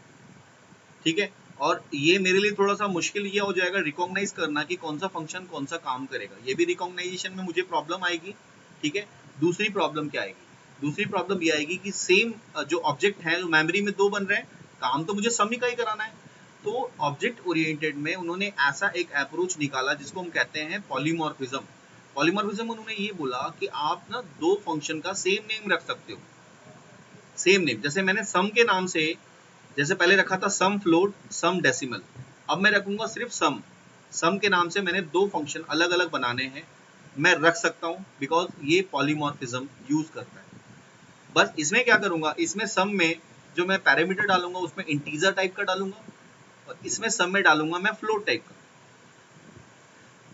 ठीक है। और ये मेरे लिए थोड़ा सा मुश्किल ये हो जाएगा रिकॉग्नाइज करना कि कौन सा फंक्शन कौन सा काम करेगा, ये भी रिकॉग्नाइजेशन में मुझे प्रॉब्लम आएगी, ठीक है। दूसरी प्रॉब्लम क्या आएगी? दूसरी प्रॉब्लम ये आएगी कि सेम जो ऑब्जेक्ट है, जो मेमोरी में दो बन रहे हैं, काम तो मुझे सम का ही कराना है। तो ऑब्जेक्ट ओरिएंटेड में उन्होंने ऐसा एक अप्रोच निकाला जिसको हम कहते हैं पॉलीमॉर्फिज्म। पॉलीमॉर्फिज्म उन्होंने ये बोला कि आप ना दो फंक्शन का सेम नेम रख सकते हो, सेम नेम। जैसे मैंने सम के नाम से, जैसे पहले रखा था सम फ्लोट सम डेसिमल, अब मैं रखूंगा सिर्फ सम। सम के नाम से मैंने दो फंक्शन अलग अलग बनाने हैं, मैं रख सकता हूं बिकॉज ये पॉलीमॉर्फिज्म यूज करता है। बस इसमें क्या करूंगा, इसमें सम में जो मैं पैरामीटर डालूंगा उसमें इंटीजर टाइप का डालूंगा और इसमें सम में डालूंगा मैं फ्लोट टाइप का।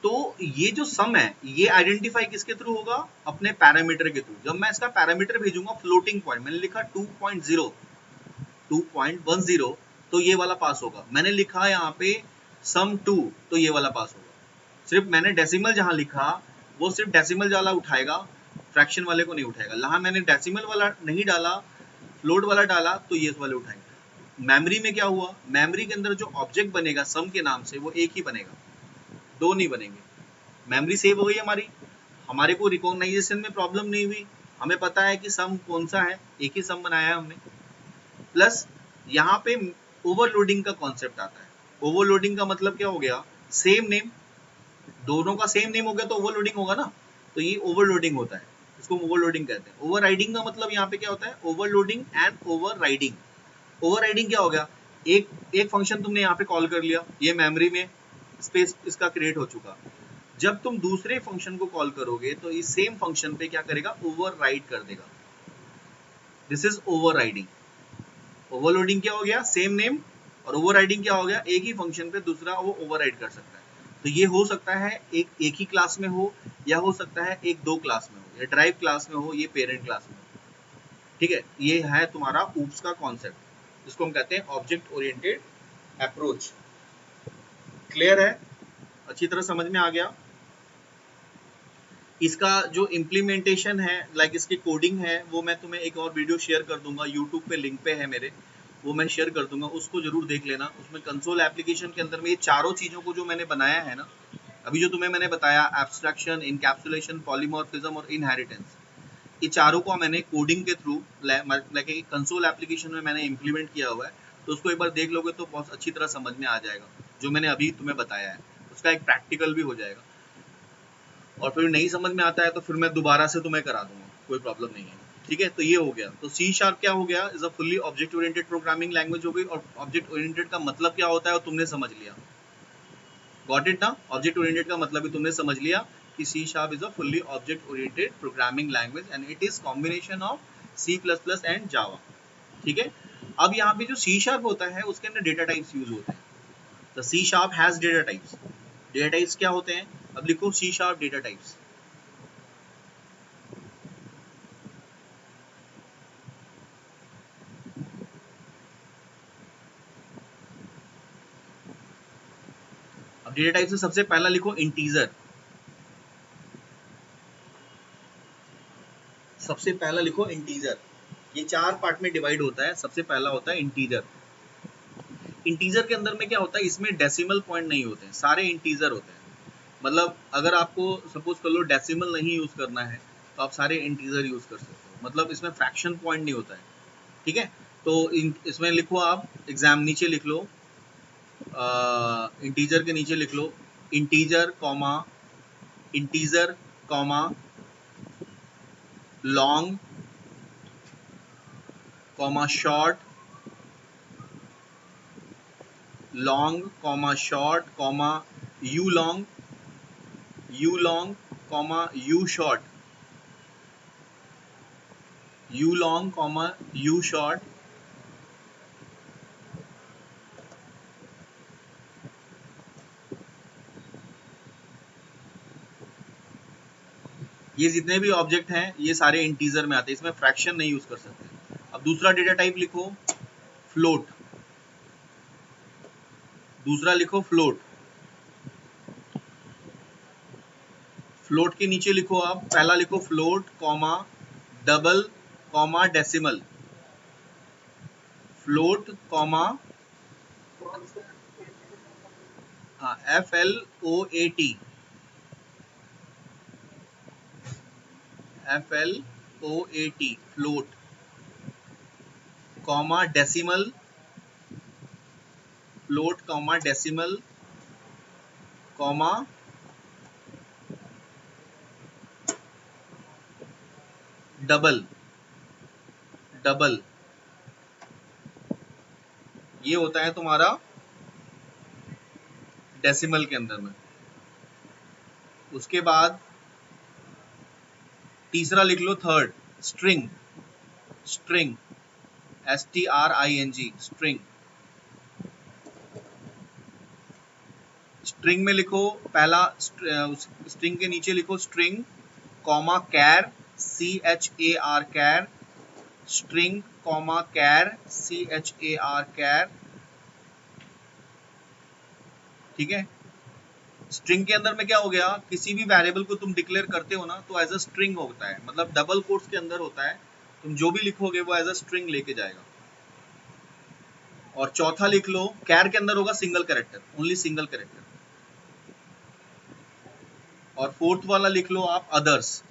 तो ये जो सम है ये आइडेंटिफाई किसके थ्रू होगा? अपने पैरामीटर के थ्रू। जब मैं इसका पैरामीटर भेजूंगा फ्लोटिंग पॉइंट, मैंने लिखा 2.0 2.10, तो ये वाला पास होगा। मैंने लिखा यहाँ पे सम 2, तो ये वाला पास होगा। सिर्फ मैंने डेसिमल जहां लिखा वो सिर्फ डेसिमल वाला उठाएगा, फ्रैक्शन वाले को नहीं उठाएगा। जहां मैंने डेसिमल वाला नहीं डाला, फ्लोट वाला डाला, तो ये वाले उठाएगा। मेमोरी में क्या हुआ? मेमोरी के अंदर जो ऑब्जेक्ट बनेगा सम के नाम से वो एक ही बनेगा, दो नहीं बनेंगे। मेमोरी सेव हो गई हमारी, हमारे को रिकॉग्नाइजेशन में प्रॉब्लम नहीं हुई, हमें पता है कि सम कौन सा है, एक ही सम बनाया है हमने। प्लस यहाँ पे ओवरलोडिंग का कॉन्सेप्ट आता है। ओवरलोडिंग का मतलब क्या हो गया? सेम नेम, दोनों का सेम नेम हो गया तो ओवरलोडिंग होगा ना, तो ये ओवरलोडिंग होता है, इसको ओवरलोडिंग कहते हैं। ओवरराइडिंग का मतलब यहाँ पे क्या होता है? Overloading and overriding. ओवरराइडिंग क्या हो गया? एक एक फंक्शन तुमने यहाँ पे कॉल कर लिया, ये मेमोरी में स्पेस इसका क्रिएट हो चुका। जब तुम दूसरे फंक्शन को कॉल करोगे तो इस सेम फंक्शन पे क्या करेगा? ओवरराइड कर देगा। This is overriding. ओवरलोडिंग क्या हो गया? Same name. और ओवरराइडिंग क्या हो गया? एक ही फंक्शन पे दूसरा वो ओवरराइड कर सकता है। तो ये हो सकता है एक ही क्लास में हो, या हो सकता है एक दो क्लास में हो, या ड्राइव क्लास में हो, ये पेरेंट क्लास में हो, ठीक है। ये है तुम्हारा ऊप्स का कॉन्सेप्ट, जिसको हम कहते हैं ऑब्जेक्ट ओरिएंटेड अप्रोच। क्लियर है? अच्छी तरह समझ में आ गया? इसका जो इम्प्लीमेंटेशन है, लाइक इसकी कोडिंग है, वो मैं तुम्हें एक और वीडियो शेयर कर दूंगा, यूट्यूब पे लिंक पे है मेरे, वो मैं शेयर कर दूंगा, उसको जरूर देख लेना। उसमें कंसोल एप्लीकेशन के अंदर में ये चारों चीज़ों को जो मैंने बनाया है ना, अभी जो तुम्हें मैंने बताया, एब्स्ट्रैक्शन, इनकैप्सुलेशन, पॉलीमॉर्फिज्म और इनहेरिटेंस, ये चारों को मैंने कोडिंग के थ्रू लाइक कंसोल एप्लीकेशन में मैंने इम्प्लीमेंट किया हुआ है। तो उसको एक बार देख लोगे तो बहुत अच्छी तरह समझ में आ जाएगा जो मैंने अभी तुम्हें बताया है, उसका एक प्रैक्टिकल भी हो जाएगा। और फिर नहीं समझ में आता है तो फिर मैं दोबारा से तुम्हें करा दूंगा, कोई प्रॉब्लम नहीं है, ठीक है। तो ये हो गया। तो सी शार्प क्या हो गया? Is a fully object oriented programming language हो गई। और ऑब्जेक्ट ओरिएंटेड का मतलब क्या होता है वो तुमने समझ लिया। गॉट इट ना? ऑब्जेक्ट ओरिएंटेड का मतलब भी तुमने समझ लिया कि C sharp is a fully object oriented programming language and it is combination of C plus plus and Java, ठीक है। अब यहाँ पे जो सी शार्प होता है उसके अंदर डेटा टाइप्स यूज होते हैं। तो C sharp has data types. Data types क्या होते हैं? अब लिखो सी शार्प डेटा टाइप्स। अब डेटा टाइप से सबसे पहला लिखो इंटीजर। सबसे पहला लिखो इंटीजर। ये चार पार्ट में डिवाइड होता है। सबसे पहला होता है इंटीजर। इंटीजर के अंदर में क्या होता है? इसमें डेसिमल पॉइंट नहीं होते हैं, सारे इंटीजर होते हैं। मतलब अगर आपको सपोज कर लो डेसिमल नहीं यूज करना है तो आप सारे इंटीजर यूज कर सकते हो, मतलब इसमें फ्रैक्शन पॉइंट नहीं होता है, ठीक है। तो इसमें लिखो आप एग्जाम, नीचे लिख लो, इंटीजर के नीचे लिख लो integer comma integer comma long comma short, long, comma short, comma U long, comma U short, U long, comma U short, ये जितने भी ऑब्जेक्ट हैं ये सारे इंटीजर में आते हैं, इसमें फ्रैक्शन नहीं यूज कर सकते। अब दूसरा डेटा टाइप लिखो फ्लोट, दूसरा लिखो फ्लोट, फ्लोट के नीचे लिखो आप, पहला लिखो float comma double comma decimal, float comma FLOAT, float comma decimal, float comma decimal comma double, ये होता है तुम्हारा डेसिमल के अंदर में। उसके बाद तीसरा लिख लो third, string, STRING, string, string में लिखो पहला, स्ट्रिंग के नीचे लिखो स्ट्रिंग कॉमा कैर, CHAR कैर, स्ट्रिंग कॉमा कैर, CHAR कैर, ठीक है। स्ट्रिंग के अंदर में क्या हो गया, किसी भी वेरिएबल को तुम डिक्लेयर करते हो ना तो एज अ स्ट्रिंग होता है, मतलब डबल कोट्स के अंदर होता है, तुम जो भी लिखोगे वो एज अ स्ट्रिंग लेके जाएगा। और चौथा लिख लो, कैर के अंदर होगा single character, only single character. और फोर्थ वाला लिख लो आप अदर्स,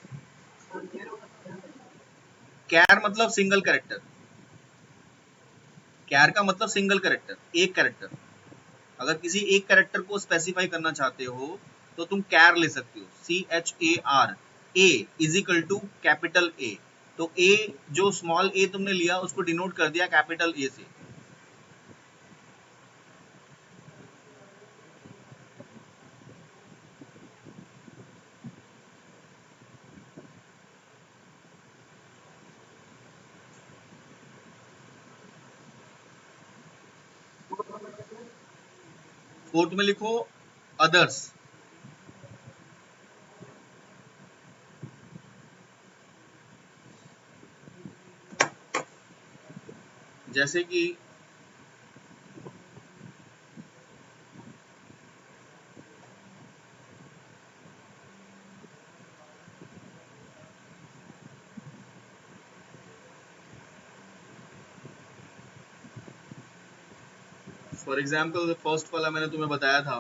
कैर मतलब सिंगल कैरेक्टर, कैर का मतलब सिंगल कैरेक्टर, एक कैरेक्टर। अगर किसी एक कैरेक्टर को स्पेसिफाई करना चाहते हो तो तुम कैर ले सकते हो, CHAR, A is equal to capital A, तो A जो स्मॉल a तुमने लिया उसको डिनोट कर दिया कैपिटल A से। फोर्थ में लिखो अदर्स, जैसे कि फॉर एग्जाम्पल फर्स्ट वाला मैंने तुम्हें बताया था,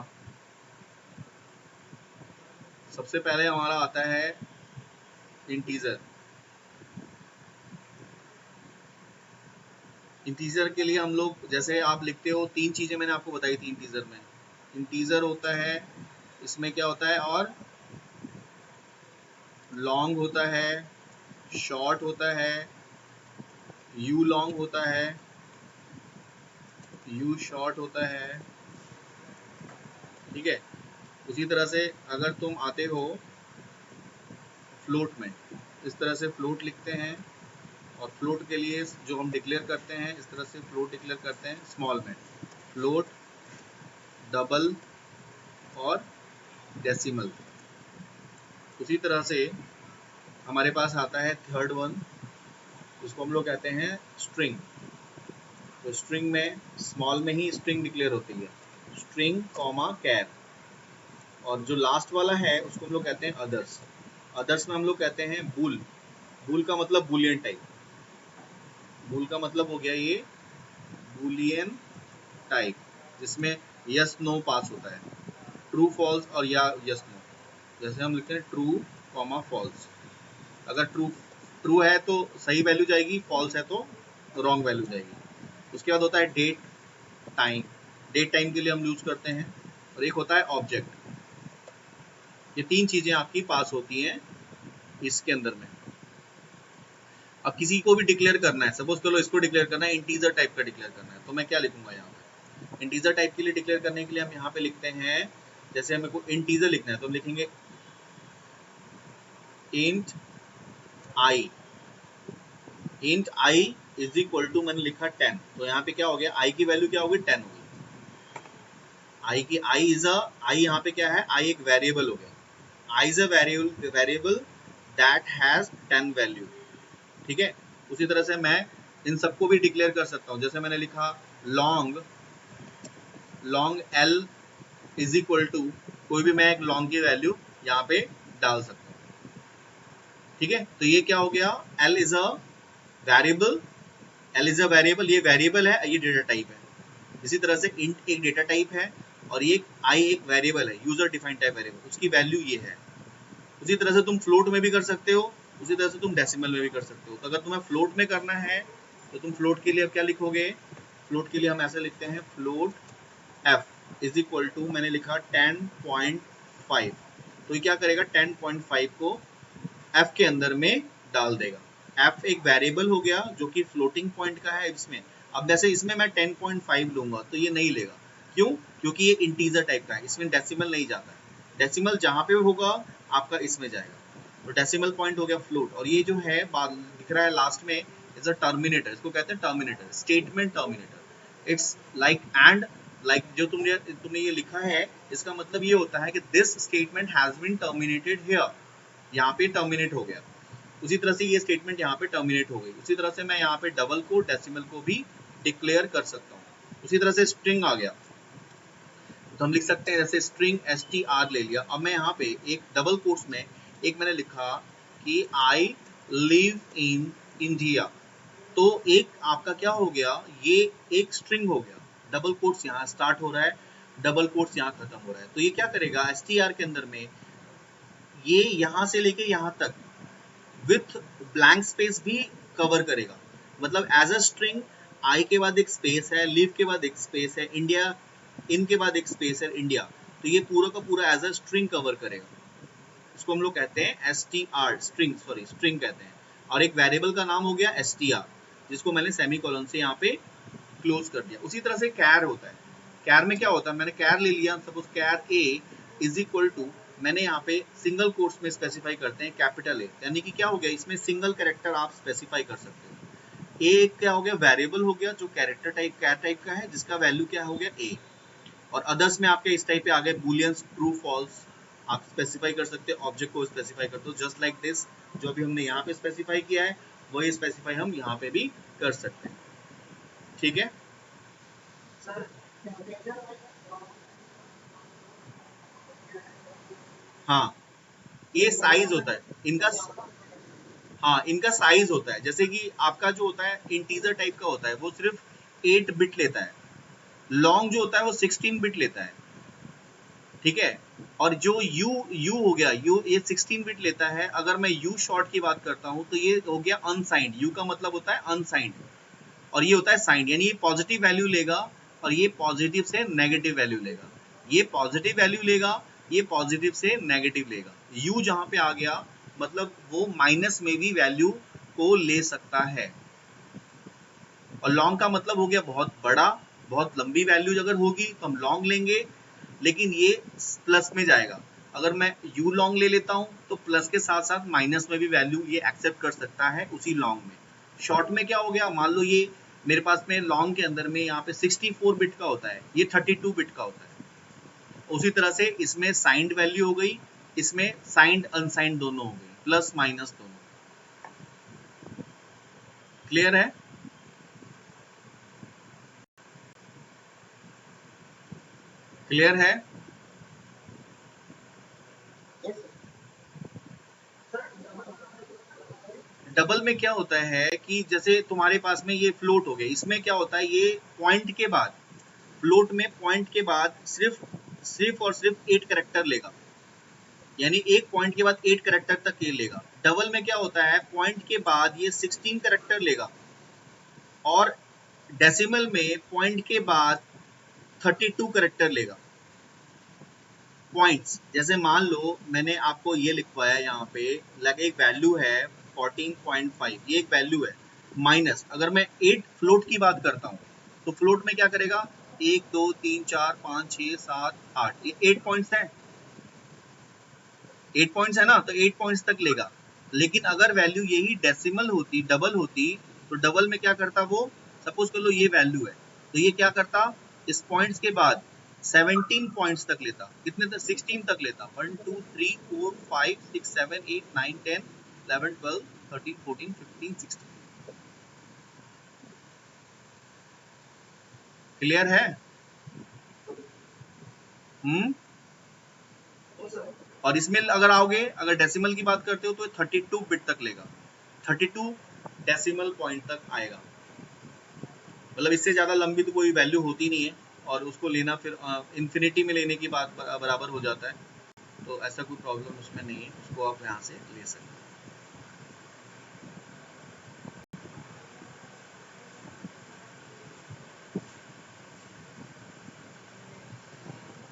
सबसे पहले हमारा आता है इंटीजर। इंटीजर के लिए हम लोग, जैसे आप लिखते हो, तीन चीजें मैंने आपको बताई थी इंटीजर में। इंटीजर होता है, इसमें क्या होता है, और लॉन्ग होता है, शॉर्ट होता है, यू लॉन्ग होता है, यू शॉर्ट होता है, ठीक है। उसी तरह से अगर तुम आते हो फ्लोट में, इस तरह से फ्लोट लिखते हैं, और फ्लोट के लिए जो हम डिक्लेयर करते हैं इस तरह से फ्लोट डिक्लेयर करते हैं स्मॉल में, फ्लोट, डबल और डेसिमल। उसी तरह से हमारे पास आता है थर्ड वन, जिसको हम लोग कहते हैं स्ट्रिंग। तो स्ट्रिंग में स्मॉल में ही स्ट्रिंग डिक्लेयर होती है, स्ट्रिंग कॉमा कैर। और जो लास्ट वाला है उसको हम लोग कहते हैं अदर्स। अदर्स में हम लोग कहते हैं बूल, बूल का मतलब बुलियन टाइप, बूल का मतलब हो गया ये बुलियन टाइप, जिसमें यस नो पास होता है, ट्रू फॉल्स और या यस नो। जैसे हम लिखते हैं ट्रू कॉमा फॉल्स, अगर ट्रू ट्रू है तो सही वैल्यू जाएगी, फॉल्स है तो रॉन्ग वैल्यू जाएगी। उसके बाद होता है डेट टाइम, डेट टाइम के लिए हम यूज करते हैं, और एक होता है ऑब्जेक्ट। ये तीन चीजें आपकी पास होती हैं इसके अंदर में। अब किसी को भी डिक्लेयर करना है, सपोज चलो इसको डिक्लेयर करना है, इंटीजर टाइप का डिक्लेयर करना है, तो मैं क्या लिखूंगा यहाँ पे? इंटीजर टाइप के लिए डिक्लेयर करने के लिए हम यहाँ पे लिखते हैं, जैसे हमें को इंटीजर लिखना है तो हम लिखेंगे int I, int I is equal to, मैंने लिखा 10, तो यहाँ पे क्या हो गया, आई की वैल्यू क्या होगी, 10 होगी। आई की आई इज अ, आई यहाँ पे क्या है, आई एक वेरिएबल हो गया, I is a variable that has 10 value, ठीक है। उसी तरह से मैं इन सबको भी डिक्लेयर कर सकता हूँ, जैसे मैंने लिखा long, long L is equal to, कोई भी मैं एक लॉन्ग की वैल्यू यहाँ पे डाल सकता हूँ, ठीक है। तो ये क्या हो गया, L is a variable, L is a variable, ये वेरिएबल है, ये डेटा टाइप है। इसी तरह से इंट एक डेटा टाइप है और ये आई एक वेरिएबल है, यूजर डिफाइंड टाइप वेरिएबल, उसकी वैल्यू ये है। उसी तरह से तुम फ्लोट में भी कर सकते हो, उसी तरह से तुम डेसिमल में भी कर सकते हो। तो अगर तुम्हें फ्लोट में करना है तो तुम फ्लोट के लिए अब क्या लिखोगे, फ्लोट के लिए हम ऐसे लिखते हैं, float f is equal to, मैंने लिखा 10.5, तो ये क्या करेगा, 10.5 को f के अंदर में डाल देगा। f एक वेरिएबल हो गया जो कि फ्लोटिंग पॉइंट का है इसमें। अब जैसे इसमें मैं 10.5 लूंगा तो ये नहीं लेगा, क्यों, क्योंकि ये इंटीजर टाइप का है, इसमें डेसिमल नहीं जाता है। डेसिमल जहां पे होगा आपका इसमें जाएगा, तो डेसिमल पॉइंट हो गया फ्लोट। और ये जो है दिख रहा है लास्ट में, इज अ टर्मिनेटर, इसको कहते हैं terminator, statement terminator. It's like and, like जो तुमने ये लिखा है, इसका मतलब ये होता है कि this statement has been terminated here, यहाँ पे टर्मिनेट हो गया। उसी तरह से ये स्टेटमेंट यहाँ पे टर्मिनेट हो गई। उसी तरह से मैं यहाँ पे डबल को, डेसिमल को भी डिक्लेयर कर सकता हूँ। उसी तरह से स्ट्रिंग आ गया, तो हम लिख सकते हैं जैसे स्ट्रिंग str ले लिया। अब मैं यहाँ पे एक डबल कोट्स में एक मैंने लिखा कि आई लिव इन इंडिया, तो एक आपका क्या हो गया, ये एक स्ट्रिंग हो गया। डबल कोट्स यहाँ स्टार्ट हो रहा है, डबल कोट्स यहाँ खत्म हो रहा है, तो ये क्या करेगा, str के अंदर में ये यहाँ से लेके यहाँ तक विथ ब्लैंक स्पेस भी कवर करेगा। मतलब एज अ स्ट्रिंग आई के बाद एक स्पेस है, लिव के बाद एक स्पेस है, इंडिया इन के बाद एक स्पेस है, इंडिया, तो ये पूरा का पूरा एज अ स्ट्रिंग कवर करेगा। इसको हम लोग कहते हैं str, स्ट्रिंग, सॉरी स्ट्रिंग कहते हैं। और एक वेरिएबल का नाम हो गया str, जिसको मैंने सेमीकोलन से यहाँ पे क्लोज कर दिया। उसी तरह से कैर होता है, कैर में क्या होता है, मैंने कैर ले लिया, suppose char a is equal to, मैंने यहाँ पे सिंगल कोट्स में स्पेसिफाई करते हैं कैपिटल ए, यानी कि क्या हो गया, इसमें सिंगल कैरेक्टर आप स्पेसिफाई कर सकते हो। ए क्या हो गया, वेरिएबल हो गया जो कैरेक्टर टाइप, कैर टाइप का है, जिसका वैल्यू क्या हो गया ए। और अदर्स में आपके इस टाइप पे आ गए बूलियंस, ट्रू फॉल्स, आप स्पेसिफाई कर सकते हो, ऑब्जेक्ट को स्पेसिफाई करते हो, जस्ट लाइक दिस, जो अभी हमने यहाँ पे स्पेसिफाई किया है वही स्पेसिफाई हम यहाँ पे भी कर सकते हैं, ठीक है। हाँ, ये साइज होता है इनका, हाँ इनका साइज होता है, जैसे कि आपका जो होता है इंटीजर टाइप का होता है वो सिर्फ 8 बिट लेता है, लॉन्ग जो होता है वो 16 बिट लेता है, ठीक है। और जो यू हो गया, यू ये 16 बिट लेता है। अगर मैं यू शॉर्ट की बात करता हूँ तो ये हो गया अनसाइंड, यू का मतलब होता है अनसाइंड, और ये होता है साइंड, यानी ये पॉजिटिव वैल्यू लेगा और ये पॉजिटिव से नेगेटिव वैल्यू लेगा, ये पॉजिटिव वैल्यू लेगा, ये पॉजिटिव से नेगेटिव लेगा। यू जहाँ पे आ गया मतलब वो माइनस में भी वैल्यू को ले सकता है। और लॉन्ग का मतलब हो गया बहुत बड़ा, बहुत लंबी वैल्यू अगर होगी तो हम लॉन्ग लेंगे, लेकिन ये प्लस में जाएगा। अगर मैं यू लॉन्ग ले लेता हूँ तो प्लस के साथ साथ माइनस में भी वैल्यू ये एक्सेप्ट कर सकता है उसी लॉन्ग में। शॉर्ट में क्या हो गया, मान लो ये मेरे पास में लॉन्ग के अंदर में यहाँ पे 64 बिट का होता है, ये 32 बिट का होता है। उसी तरह से इसमें साइंड वैल्यू हो गई, इसमें साइंड अनसाइंड दोनों हो गई, प्लस माइनस दोनों। क्लियर है? क्लियर है? डबल में क्या होता है कि जैसे तुम्हारे पास में ये फ्लोट हो गया, इसमें क्या होता है, ये पॉइंट के बाद, फ्लोट में पॉइंट के बाद सिर्फ सिर्फ और सिर्फ 8 करेक्टर लेगा, यानी एक पॉइंट के बाद 8 करेक्टर तक ये लेगा। डबल में क्या होता है, पॉइंट के बाद ये 16 करेक्टर लेगा, और डेसिमल में पॉइंट के बाद 32 करेक्टर लेगा। पॉइंट्स जैसे मान लो मैंने आपको ये लिखवाया यहाँ पे, लगे एक वैल्यू है 14.5 ये एक वैल्यू है, माइनस अगर मैं 8 फ्लोट की बात करता हूँ तो फ्लोट में क्या करेगा 1 2 3 4 5 6 7 8 ये 8 पॉइंट्स है, 8 पॉइंट्स है ना, तो 8 पॉइंट्स तक लेगा। लेकिन अगर वैल्यू यही डेसिमल होती, डबल होती, तो डबल में क्या करता वो, सपोज कर लो ये वैल्यू है तो ये क्या करता इस पॉइंट्स के बाद 17 पॉइंट्स तक लेता, कितने तक, 16 तक लेता, 1 2 3 4 5 6 7 8 9 10 11 12 13 14 15 16। क्लियर है? और इसमें अगर आओगे, अगर डेसिमल की बात करते हो तो 32 बिट तक लेगा, 32 डेसिमल पॉइंट तक आएगा। मतलब इससे ज़्यादा लंबी तो कोई वैल्यू होती नहीं है, और उसको लेना फिर इन्फिनिटी में लेने की बात बराबर हो जाता है, तो ऐसा कोई प्रॉब्लम उसमें नहीं है, उसको आप यहाँ से ले सकते हैं।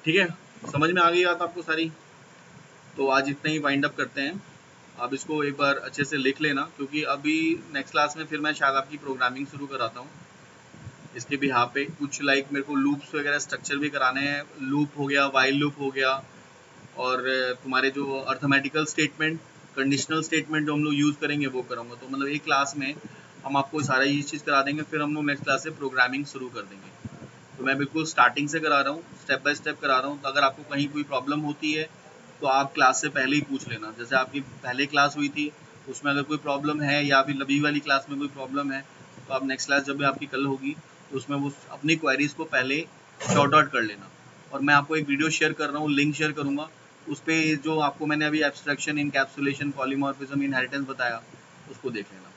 ठीक है, समझ में आ गई बात आपको सारी? तो आज इतना ही वाइंड अप करते हैं। आप इसको एक बार अच्छे से लिख लेना, क्योंकि अभी नेक्स्ट क्लास में फिर मैं शायद आपकी प्रोग्रामिंग शुरू कराता हूँ इसके भी यहाँ पे कुछ लाइक मेरे को लूप्स वगैरह स्ट्रक्चर भी कराने हैं, लूप हो गया, वाइल लूप हो गया, और तुम्हारे जो अर्थमेटिकल स्टेटमेंट, कंडीशनल स्टेटमेंट जो हम लोग यूज़ करेंगे वो कराऊंगा। तो मतलब एक क्लास में हम आपको सारा ये चीज़ करा देंगे, फिर हम लोग नेक्स्ट क्लास से प्रोग्रामिंग शुरू कर देंगे। तो मैं बिल्कुल स्टार्टिंग से करा रहा हूँ, स्टेप बाय स्टेप करा रहा हूँ। तो अगर आपको कहीं कोई प्रॉब्लम होती है तो आप क्लास से पहले ही पूछ लेना। जैसे आपकी पहले क्लास हुई थी उसमें अगर कोई प्रॉब्लम है, या अभी अभी वाली क्लास में कोई प्रॉब्लम है, तो आप नेक्स्ट क्लास जब भी आपकी कल होगी तो उसमें वो अपनी क्वेरीज को पहले शॉर्ट आउट कर लेना। और मैं आपको एक वीडियो शेयर कर रहा हूँ, लिंक शेयर करूँगा, उस पर जो आपको मैंने अभी एब्स्ट्रैक्शन, इनकैप्सुलेशन, पॉलीमॉर्फिज्म, इनहेरिटेंस बताया उसको देख लेना।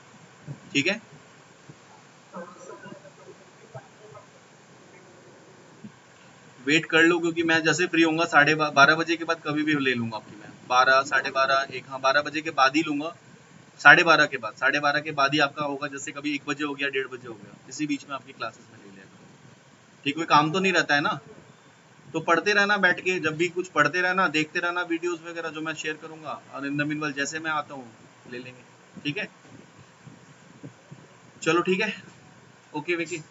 ठीक है, वेट कर लो, क्योंकि मैं जैसे फ्री होऊंगा 12:30 के बाद कभी भी ले लूंगा आपकी, मैं 12 12:30 1, हाँ 12 बजे के बाद ही लूंगा, 12:30 के बाद, 12:30 के बाद ही आपका होगा। जैसे कभी 1 बजे हो गया, 1:30 बजे हो गया, इसी बीच में आपकी क्लासेस में ले लेगा। ठीक, कोई काम तो नहीं रहता है ना, तो पढ़ते रहना बैठ के, जब भी कुछ पढ़ते रहना, देखते रहना वीडियोस वगैरह जो मैं शेयर करूंगा, और इन द मीनवाइल जैसे मैं आता हूँ ले लेंगे। ठीक है, चलो ठीक है, ओके विकी।